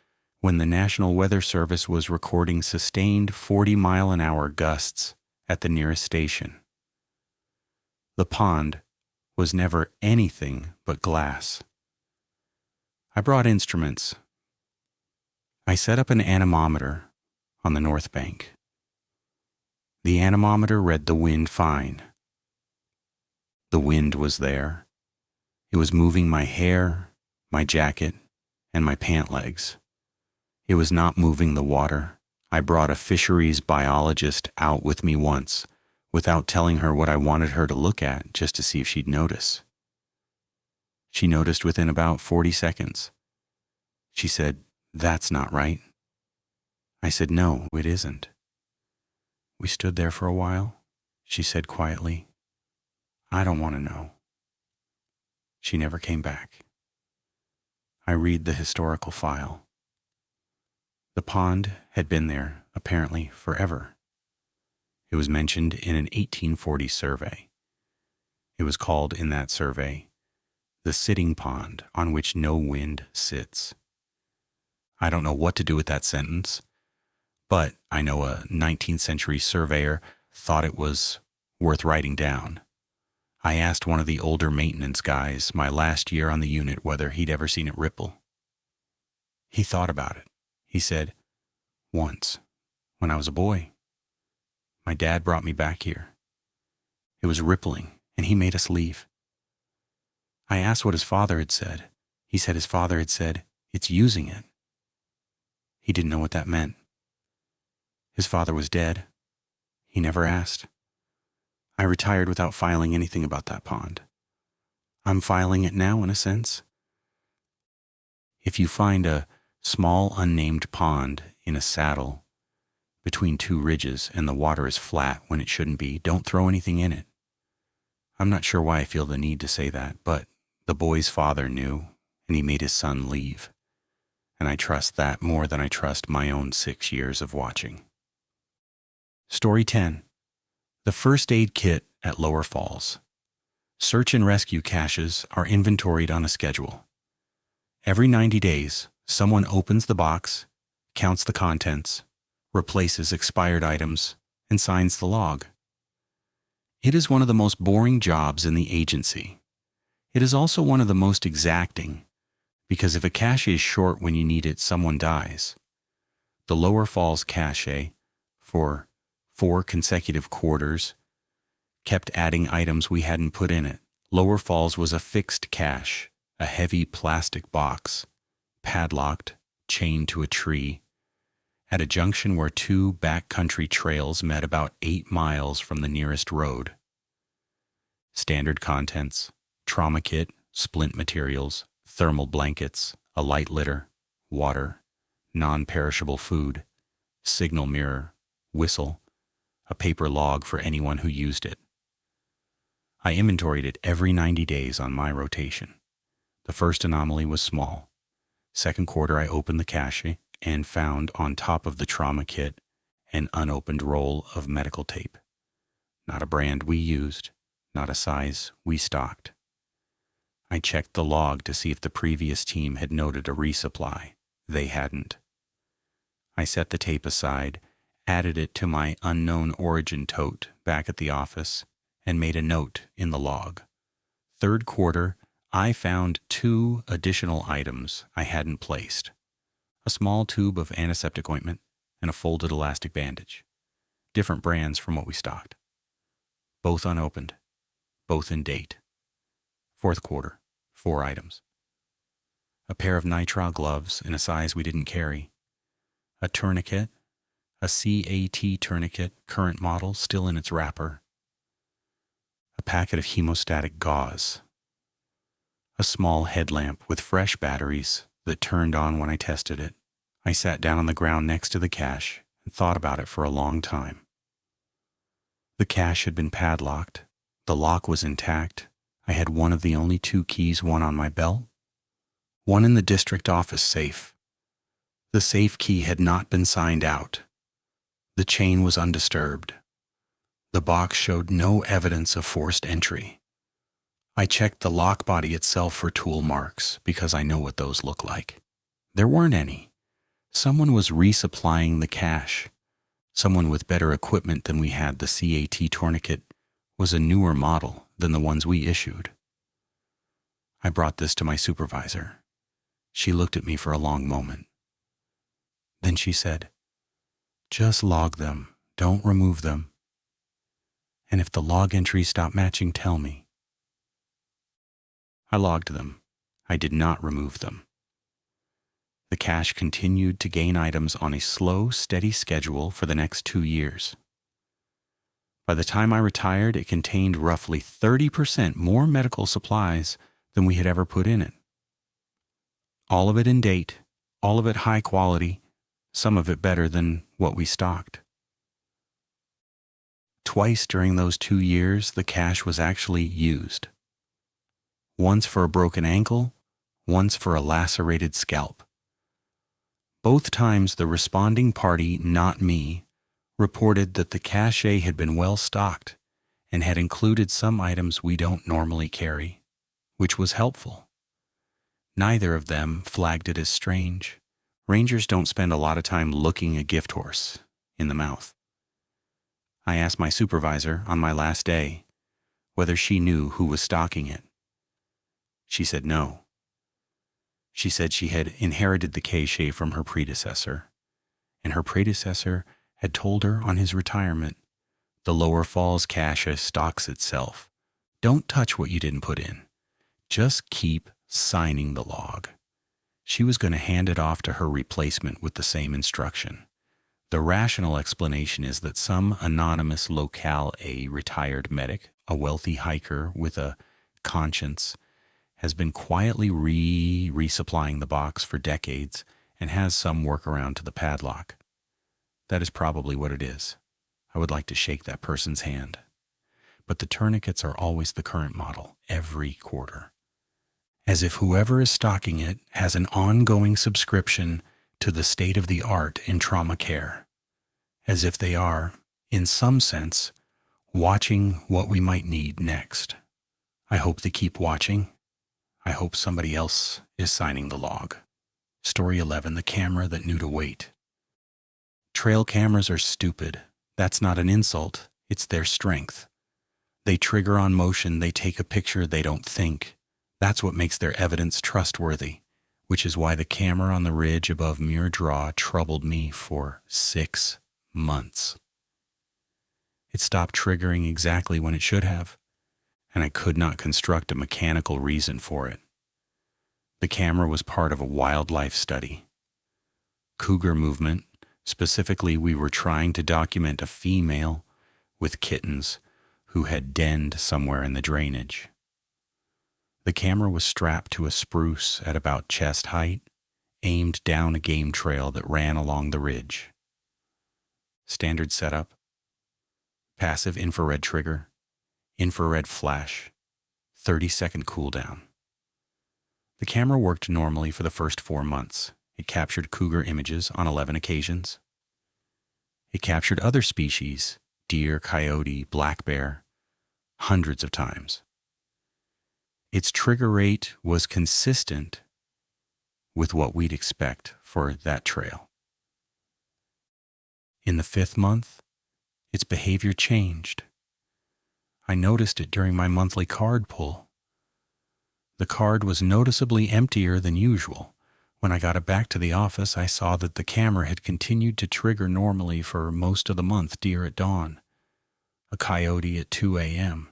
when the National Weather Service was recording sustained 40-mile-an-hour gusts at the nearest station. The pond was never anything but glass. I brought instruments. I set up an anemometer on the north bank. The anemometer read the wind fine. The wind was there. It was moving my hair, my jacket, and my pant legs. It was not moving the water. I brought a fisheries biologist out with me once, without telling her what I wanted her to look at, just to see if she'd notice. She noticed within about 40 seconds. She said, "That's not right." I said, "No, it isn't." We stood there for a while. She said quietly, "I don't want to know." She never came back. I read the historical file. The pond had been there, apparently, forever. It was mentioned in an 1840 survey. It was called in that survey, "the sitting pond on which no wind sits." I don't know what to do with that sentence, but I know a 19th century surveyor thought it was worth writing down. I asked one of the older maintenance guys my last year on the unit whether he'd ever seen it ripple. He thought about it. He said, "Once, when I was a boy. My dad brought me back here. It was rippling, and he made us leave." I asked what his father had said. He said his father had said, "It's using it." He didn't know what that meant. His father was dead. He never asked. I retired without filing anything about that pond. I'm filing it now, in a sense. If you find a small unnamed pond in a saddle between two ridges and the water is flat when it shouldn't be, don't throw anything in it. I'm not sure why I feel the need to say that, but the boy's father knew, and he made his son leave. And I trust that more than I trust my own 6 years of watching. Story 10. The first aid kit at Lower Falls. Search and rescue caches are inventoried on a schedule. Every 90 days, someone opens the box, counts the contents, replaces expired items, and signs the log. It is one of the most boring jobs in the agency. It is also one of the most exacting, because if a cache is short when you need it, someone dies. The Lower Falls cache, for 4 consecutive quarters, kept adding items we hadn't put in it. Lower Falls was a fixed cache, a heavy plastic box, padlocked, chained to a tree, at a junction where two backcountry trails met about 8 miles from the nearest road. Standard contents: trauma kit, splint materials, thermal blankets, a light litter, water, non-perishable food, signal mirror, whistle, a paper log for anyone who used it. I inventoried it every 90 days on my rotation. The first anomaly was small. Second quarter, I opened the cache and found on top of the trauma kit an unopened roll of medical tape. Not a brand we used, not a size we stocked. I checked the log to see if the previous team had noted a resupply. They hadn't. I set the tape aside, added it to my unknown origin tote back at the office, and made a note in the log. Third quarter, I found 2 additional items I hadn't placed: a small tube of antiseptic ointment and a folded elastic bandage, different brands from what we stocked. Both unopened, both in date. Fourth quarter, 4 items. A pair of nitrile gloves in a size we didn't carry, a tourniquet, a CAT tourniquet, current model, still in its wrapper, a packet of hemostatic gauze, a small headlamp with fresh batteries that turned on when I tested it. I sat down on the ground next to the cache and thought about it for a long time. The cache had been padlocked. The lock was intact. I had one of the only 2 keys, one on my belt, one in the district office safe. The safe key had not been signed out. The chain was undisturbed. The box showed no evidence of forced entry. I checked the lock body itself for tool marks because I know what those look like. There weren't any. Someone was resupplying the cache. Someone with better equipment than we had. The CAT tourniquet was a newer model than the ones we issued. I brought this to my supervisor. She looked at me for a long moment. Then she said, "Just log them. Don't remove them. And if the log entries stop matching, tell me." I logged them. I did not remove them. The cache continued to gain items on a slow, steady schedule for the next 2 years. By the time I retired, it contained roughly 30% more medical supplies than we had ever put in it. All of it in date, all of it high quality, some of it better than what we stocked. Twice during those 2 years, the cache was actually used. Once for a broken ankle, once for a lacerated scalp. Both times the responding party, not me, reported that the cache had been well stocked and had included some items we don't normally carry, which was helpful. Neither of them flagged it as strange. Rangers don't spend a lot of time looking a gift horse in the mouth. I asked my supervisor on my last day whether she knew who was stocking it. She said no. She said she had inherited the cache from her predecessor, and her predecessor had told her on his retirement, "The Lower Falls cache stocks itself. Don't touch what you didn't put in. Just keep signing the log." She was going to hand it off to her replacement with the same instruction. The rational explanation is that some anonymous locale, a retired medic, a wealthy hiker with a conscience, has been quietly resupplying the box for decades and has some workaround to the padlock. That is probably what it is. I would like to shake that person's hand. But the tourniquets are always the current model, every quarter. As if whoever is stocking it has an ongoing subscription to the state-of-the-art in trauma care. As if they are, in some sense, watching what we might need next. I hope they keep watching. I hope somebody else is signing the log. Story 11, the camera that knew to wait. Trail cameras are stupid. That's not an insult. It's their strength. They trigger on motion. They take a picture. They don't think. That's what makes their evidence trustworthy, which is why the camera on the ridge above Muir Draw troubled me for 6 months. It stopped triggering exactly when it should have, and I could not construct a mechanical reason for it. The camera was part of a wildlife study. Cougar movement, Specifically, we were trying to document a female with kittens who had denned somewhere in the drainage. The camera was strapped to a spruce at about chest height, aimed down a game trail that ran along the ridge. Standard setup: passive infrared trigger, infrared flash, 30-second cooldown. The camera worked normally for the first 4 months. It captured cougar images on 11 occasions. It captured other species, deer, coyote, black bear, hundreds of times. Its trigger rate was consistent with what we'd expect for that trail. In the 5th month, its behavior changed. I noticed it during my monthly card pull. The card was noticeably emptier than usual. When I got it back to the office, I saw that the camera had continued to trigger normally for most of the month: deer at dawn, a coyote at 2 a.m.,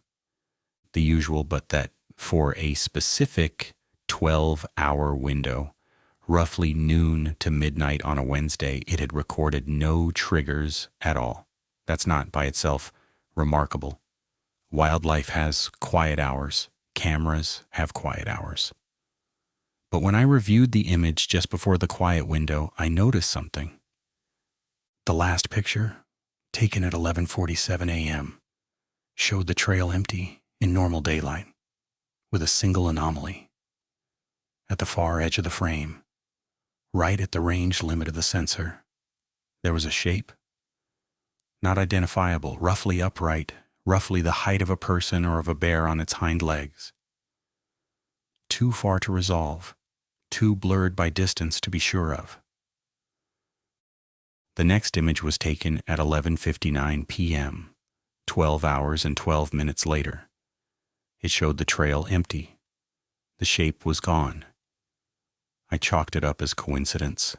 the usual, but that for a specific 12-hour window, roughly noon to midnight on a Wednesday, it had recorded no triggers at all. That's not by itself remarkable. Wildlife has quiet hours. Cameras have quiet hours. But when I reviewed the image just before the quiet window, I noticed something. The last picture, taken at 11:47 a.m., showed the trail empty in normal daylight, with a single anomaly. At the far edge of the frame, right at the range limit of the sensor, there was a shape, not identifiable, roughly upright, roughly the height of a person or of a bear on its hind legs. Too far to resolve, too blurred by distance to be sure of. The next image was taken at 11:59 p.m., 12 hours and 12 minutes later. It showed the trail empty. The shape was gone. I chalked it up as coincidence.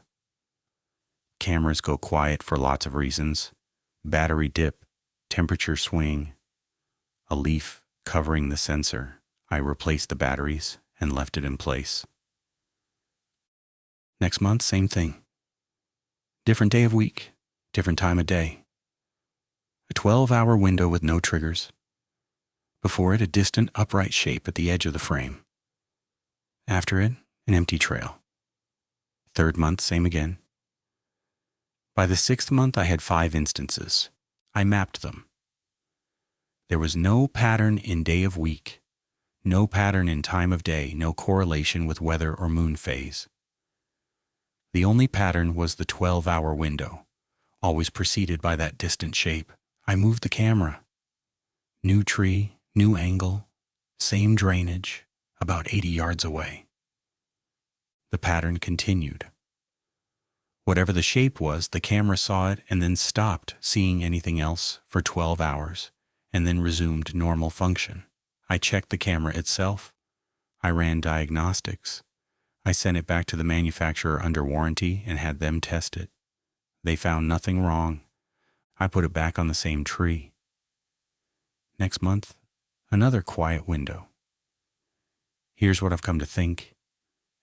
Cameras go quiet for lots of reasons: battery dip, temperature swing, a leaf covering the sensor. I replaced the batteries and left it in place. Next month, same thing. Different day of week, different time of day. A 12-hour window with no triggers. Before it, a distant, upright shape at the edge of the frame. After it, an empty trail. 3rd month, same again. By the 6th month, I had 5 instances. I mapped them. There was no pattern in day of week, no pattern in time of day, no correlation with weather or moon phase. The only pattern was the 12-hour window, always preceded by that distant shape. I moved the camera. New tree, new angle, same drainage, about 80 yards away. The pattern continued. Whatever the shape was, the camera saw it and then stopped seeing anything else for 12 hours and then resumed normal function. I checked the camera itself. I ran diagnostics. I sent it back to the manufacturer under warranty and had them test it. They found nothing wrong. I put it back on the same tree. Next month, another quiet window. Here's what I've come to think,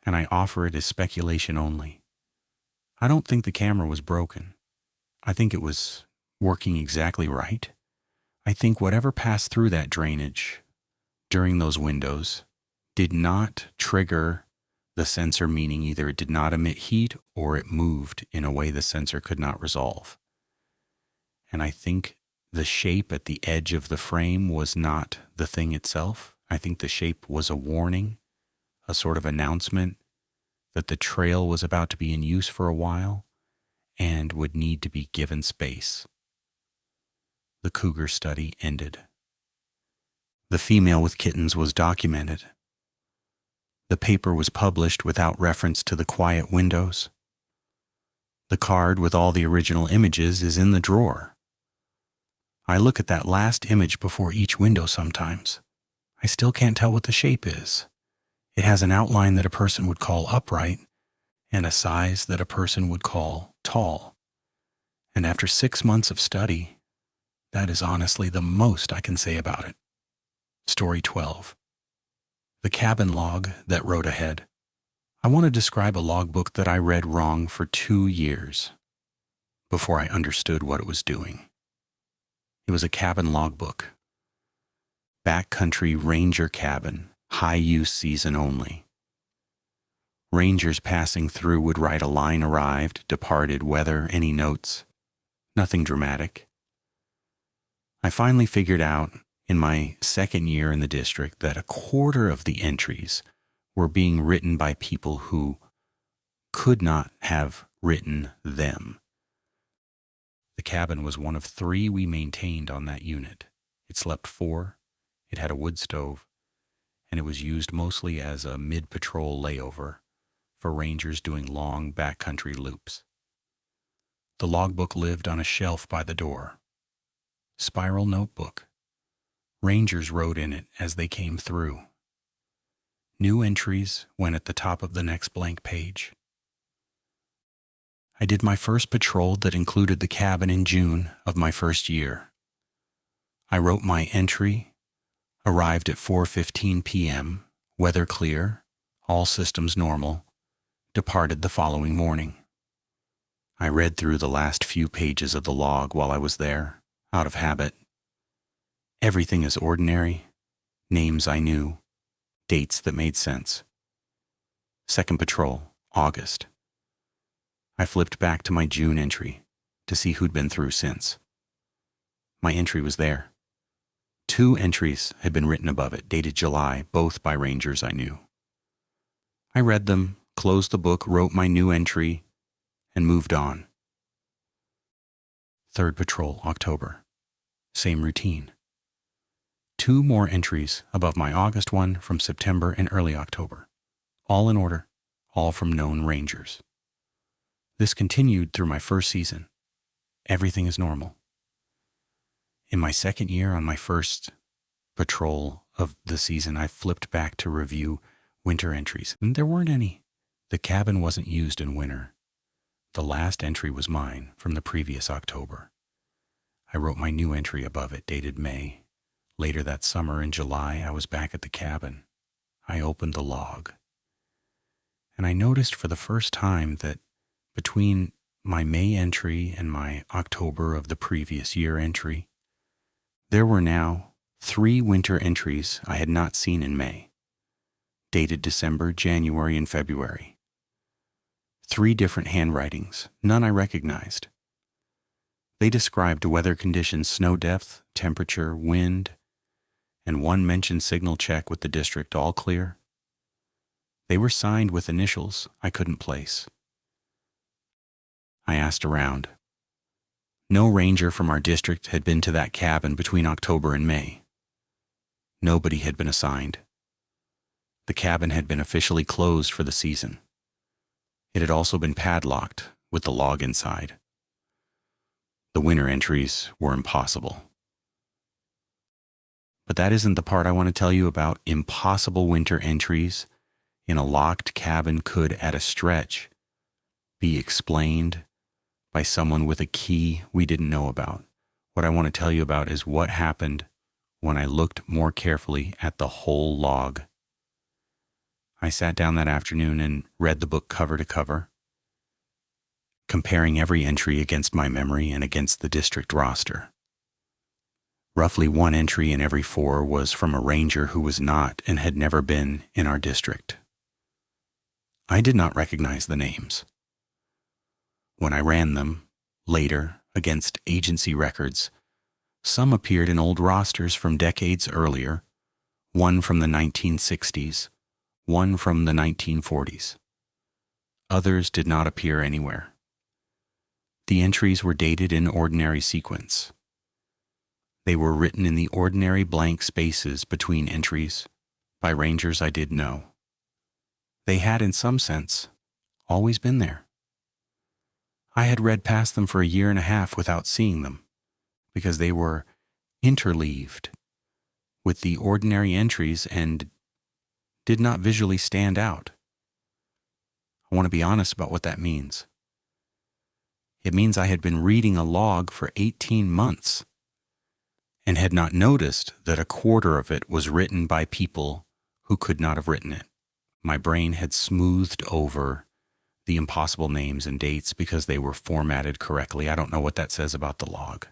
and I offer it as speculation only. I don't think the camera was broken. I think it was working exactly right. I think whatever passed through that drainage during those windows did not trigger the sensor, meaning either it did not emit heat or it moved in a way the sensor could not resolve. And I think the shape at the edge of the frame was not the thing itself. I think the shape was a warning, a sort of announcement that the trail was about to be in use for a while and would need to be given space. The cougar study ended. The female with kittens was documented. The paper was published without reference to the quiet windows. The card with all the original images is in the drawer. I look at that last image before each window sometimes. I still can't tell what the shape is. It has an outline that a person would call upright and a size that a person would call tall. And after 6 months of study, that is honestly the most I can say about it. Story 12. The cabin log that wrote ahead. I want to describe a logbook that I read wrong for 2 years. before I understood what it was doing. It was a cabin logbook. Backcountry ranger cabin, high use season only. Rangers passing through would write a line: arrived, departed, weather, any notes. Nothing dramatic. I finally figured out in my second year in the district that a quarter of the entries were being written by people who could not have written them. The cabin was one of 3 we maintained on that unit. It slept 4, it had a wood stove, and it was used mostly as a mid-patrol layover for rangers doing long backcountry loops. The logbook lived on a shelf by the door. Spiral notebook. Rangers wrote in it as they came through. New entries went at the top of the next blank page. I did my first patrol that included the cabin in June of my first year. I wrote my entry, arrived at 4:15 p.m., weather clear, all systems normal, departed the following morning. I read through the last few pages of the log while I was there, out of habit. Everything is ordinary, names I knew, dates that made sense. Second patrol, August. I flipped back to my June entry to see who'd been through since. My entry was there. 2 entries had been written above it, dated July, both by rangers I knew. I read them, closed the book, wrote my new entry, and moved on. Third patrol, October. Same routine. 2 more entries above my August one from September and early October. All in order, all from known rangers. This continued through my first season. Everything is normal. In my second year on my first patrol of the season, I flipped back to review winter entries, and there weren't any. The cabin wasn't used in winter. The last entry was mine from the previous October. I wrote my new entry above it, dated May. Later that summer in July, I was back at the cabin. I opened the log, and I noticed for the first time that between my May entry and my October of the previous year entry, there were now 3 winter entries I had not seen in May, dated December, January, and February. 3 different handwritings, none I recognized. They described weather conditions, snow depth, temperature, wind, and 1 mentioned signal check with the district, all clear. They were signed with initials I couldn't place. I asked around. No ranger from our district had been to that cabin between October and May. Nobody had been assigned. The cabin had been officially closed for the season. It had also been padlocked with the log inside. The winter entries were impossible. But that isn't the part I want to tell you about. Impossible winter entries in a locked cabin could, at a stretch, be explained by someone with a key we didn't know about. What I want to tell you about is what happened when I looked more carefully at the whole log. I sat down that afternoon and read the book cover to cover, comparing every entry against my memory and against the district roster. Roughly 1 entry in every 4 was from a ranger who was not and had never been in our district. I did not recognize the names. When I ran them, later, against agency records, some appeared in old rosters from decades earlier, 1 from the 1960s, 1 from the 1940s. Others did not appear anywhere. The entries were dated in ordinary sequence. They were written in the ordinary blank spaces between entries by rangers I did know. They had, in some sense, always been there. I had read past them for a year and a half without seeing them, because they were interleaved with the ordinary entries and did not visually stand out. I want to be honest about what that means. It means I had been reading a log for 18 months and had not noticed that a quarter of it was written by people who could not have written it. My brain had smoothed over the impossible names and dates because they were formatted correctly. I don't know what that says about the log.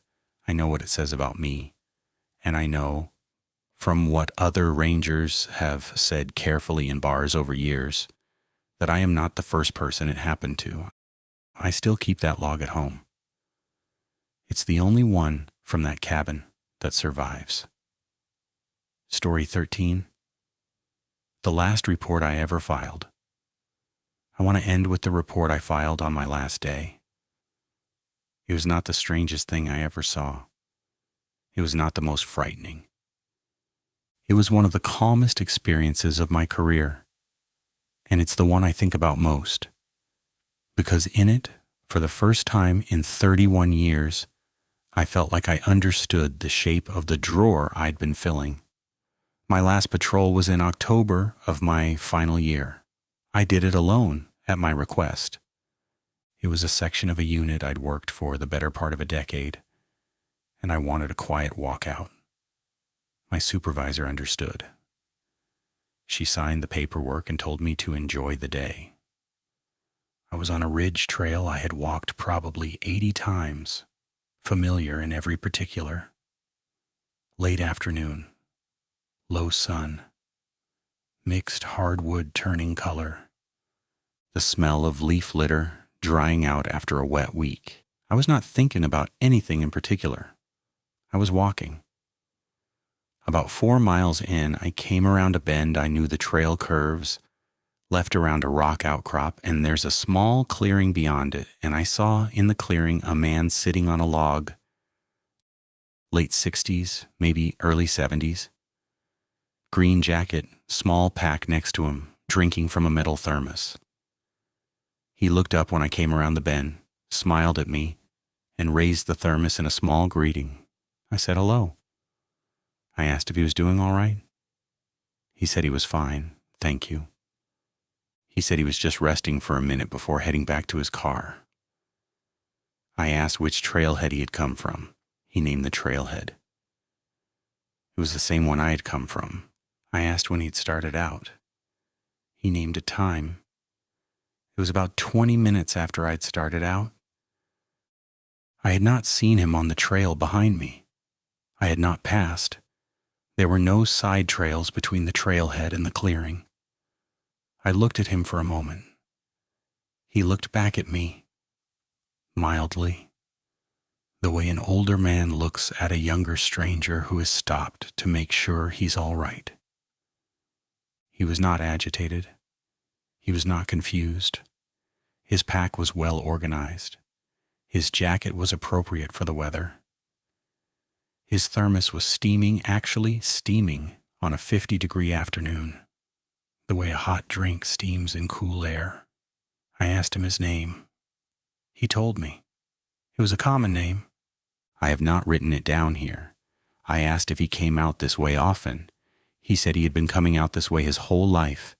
I know what it says about me. And I know from what other rangers have said carefully in bars over years that I am not the first person it happened to. I still keep that log at home. It's the only one from that cabin that survives. Story 13. The last report I ever filed. I want to end with the report I filed on my last day. It was not the strangest thing I ever saw. It was not the most frightening. It was one of the calmest experiences of my career, and it's the one I think about most, because in it, for the first time in 31 years, I felt like I understood the shape of the drawer I'd been filling. My last patrol was in October of my final year. I did it alone at my request. It was a section of a unit I'd worked for the better part of a decade, and I wanted a quiet walkout. My supervisor understood. She signed the paperwork and told me to enjoy the day. I was on a ridge trail I had walked probably 80 times, familiar in every particular. Late afternoon, low sun, mixed hardwood turning color, the smell of leaf litter drying out after a wet week. I was not thinking about anything in particular. I was walking. About 4 miles in, I came around a bend I knew the trail curves, left around a rock outcrop, and there's a small clearing beyond it, and I saw in the clearing a man sitting on a log, late 60s, maybe early 70s. Green jacket, small pack next to him, drinking from a metal thermos. He looked up when I came around the bend, smiled at me, and raised the thermos in a small greeting. I said hello. I asked if he was doing all right. He said he was fine, thank you. He said he was just resting for a minute before heading back to his car. I asked which trailhead he had come from. He named the trailhead. It was the same one I had come from. I asked when he'd started out. He named a time. It was about 20 minutes after I'd started out. I had not seen him on the trail behind me. I had not passed. There were no side trails between the trailhead and the clearing. I looked at him for a moment. He looked back at me, mildly, the way an older man looks at a younger stranger who has stopped to make sure he's all right. He was not agitated. He was not confused. His pack was well organized. His jacket was appropriate for the weather. His thermos was steaming, actually steaming, on a 50-degree afternoon, the way a hot drink steams in cool air. I asked him his name. He told me. It was a common name. I have not written it down here. I asked if he came out this way often. He said he had been coming out this way his whole life.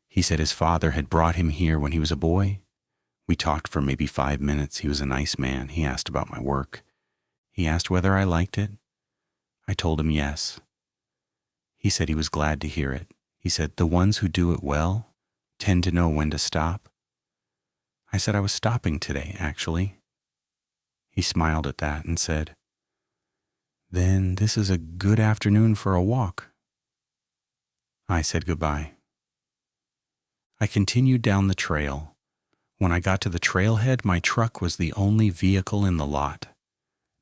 He said his father had brought him here when he was a boy. We talked for maybe 5 minutes. He was a nice man. He asked about my work. He asked whether I liked it. I told him yes. He said he was glad to hear it. He said, the ones who do it well tend to know when to stop. I said I was stopping today, actually. He smiled at that and said, then this is a good afternoon for a walk. I said goodbye. I continued down the trail. When I got to the trailhead, my truck was the only vehicle in the lot.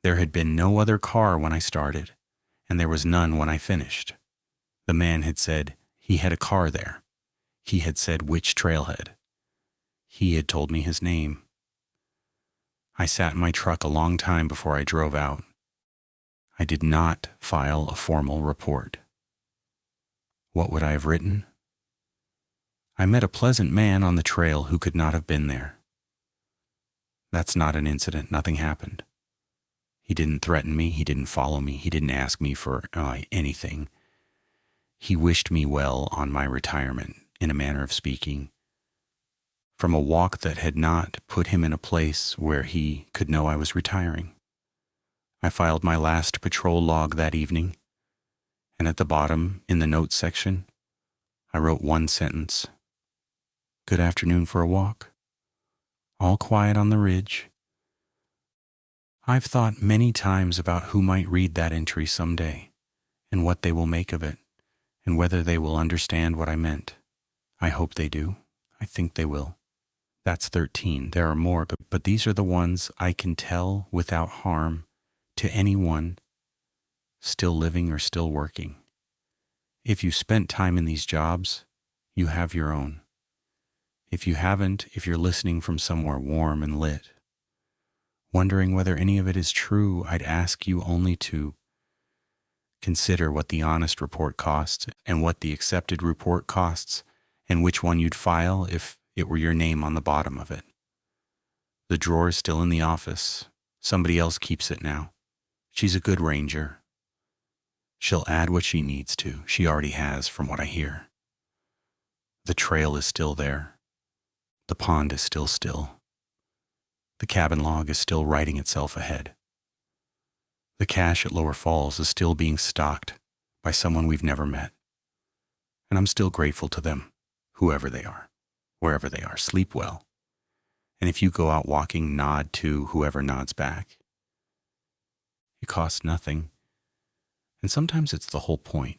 There had been no other car when I started, and there was none when I finished. The man had said he had a car there. He had said which trailhead. He had told me his name. I sat in my truck a long time before I drove out. I did not file a formal report. What would I have written? I met a pleasant man on the trail who could not have been there. That's not an incident. Nothing happened. He didn't threaten me. He didn't follow me. He didn't ask me for anything. He wished me well on my retirement, in a manner of speaking, from a walk that had not put him in a place where he could know I was retiring. I filed my last patrol log that evening, and at the bottom, in the notes section, I wrote one sentence. Good afternoon for a walk. all quiet on the ridge. I've thought many times about who might read that entry someday, and what they will make of it, and whether they will understand what I meant. I hope they do. I think they will. That's 13. There are more, but these are the ones I can tell without harm to anyone still living or still working. If you spent time in these jobs, you have your own. If you haven't, if you're listening from somewhere warm and lit, wondering whether any of it is true, I'd ask you only to consider what the honest report costs and what the accepted report costs, and which one you'd file if it were your name on the bottom of it. The drawer is still in the office. Somebody else keeps it now. She's a good ranger. She'll add what she needs to. She already has, from what I hear. The trail is still there. The pond is still still. The cabin log is still writing itself ahead. The cache at Lower Falls is still being stocked by someone we've never met. And I'm still grateful to them, whoever they are, wherever they are. Sleep well. And if you go out walking, nod to whoever nods back. It costs nothing. And sometimes it's the whole point.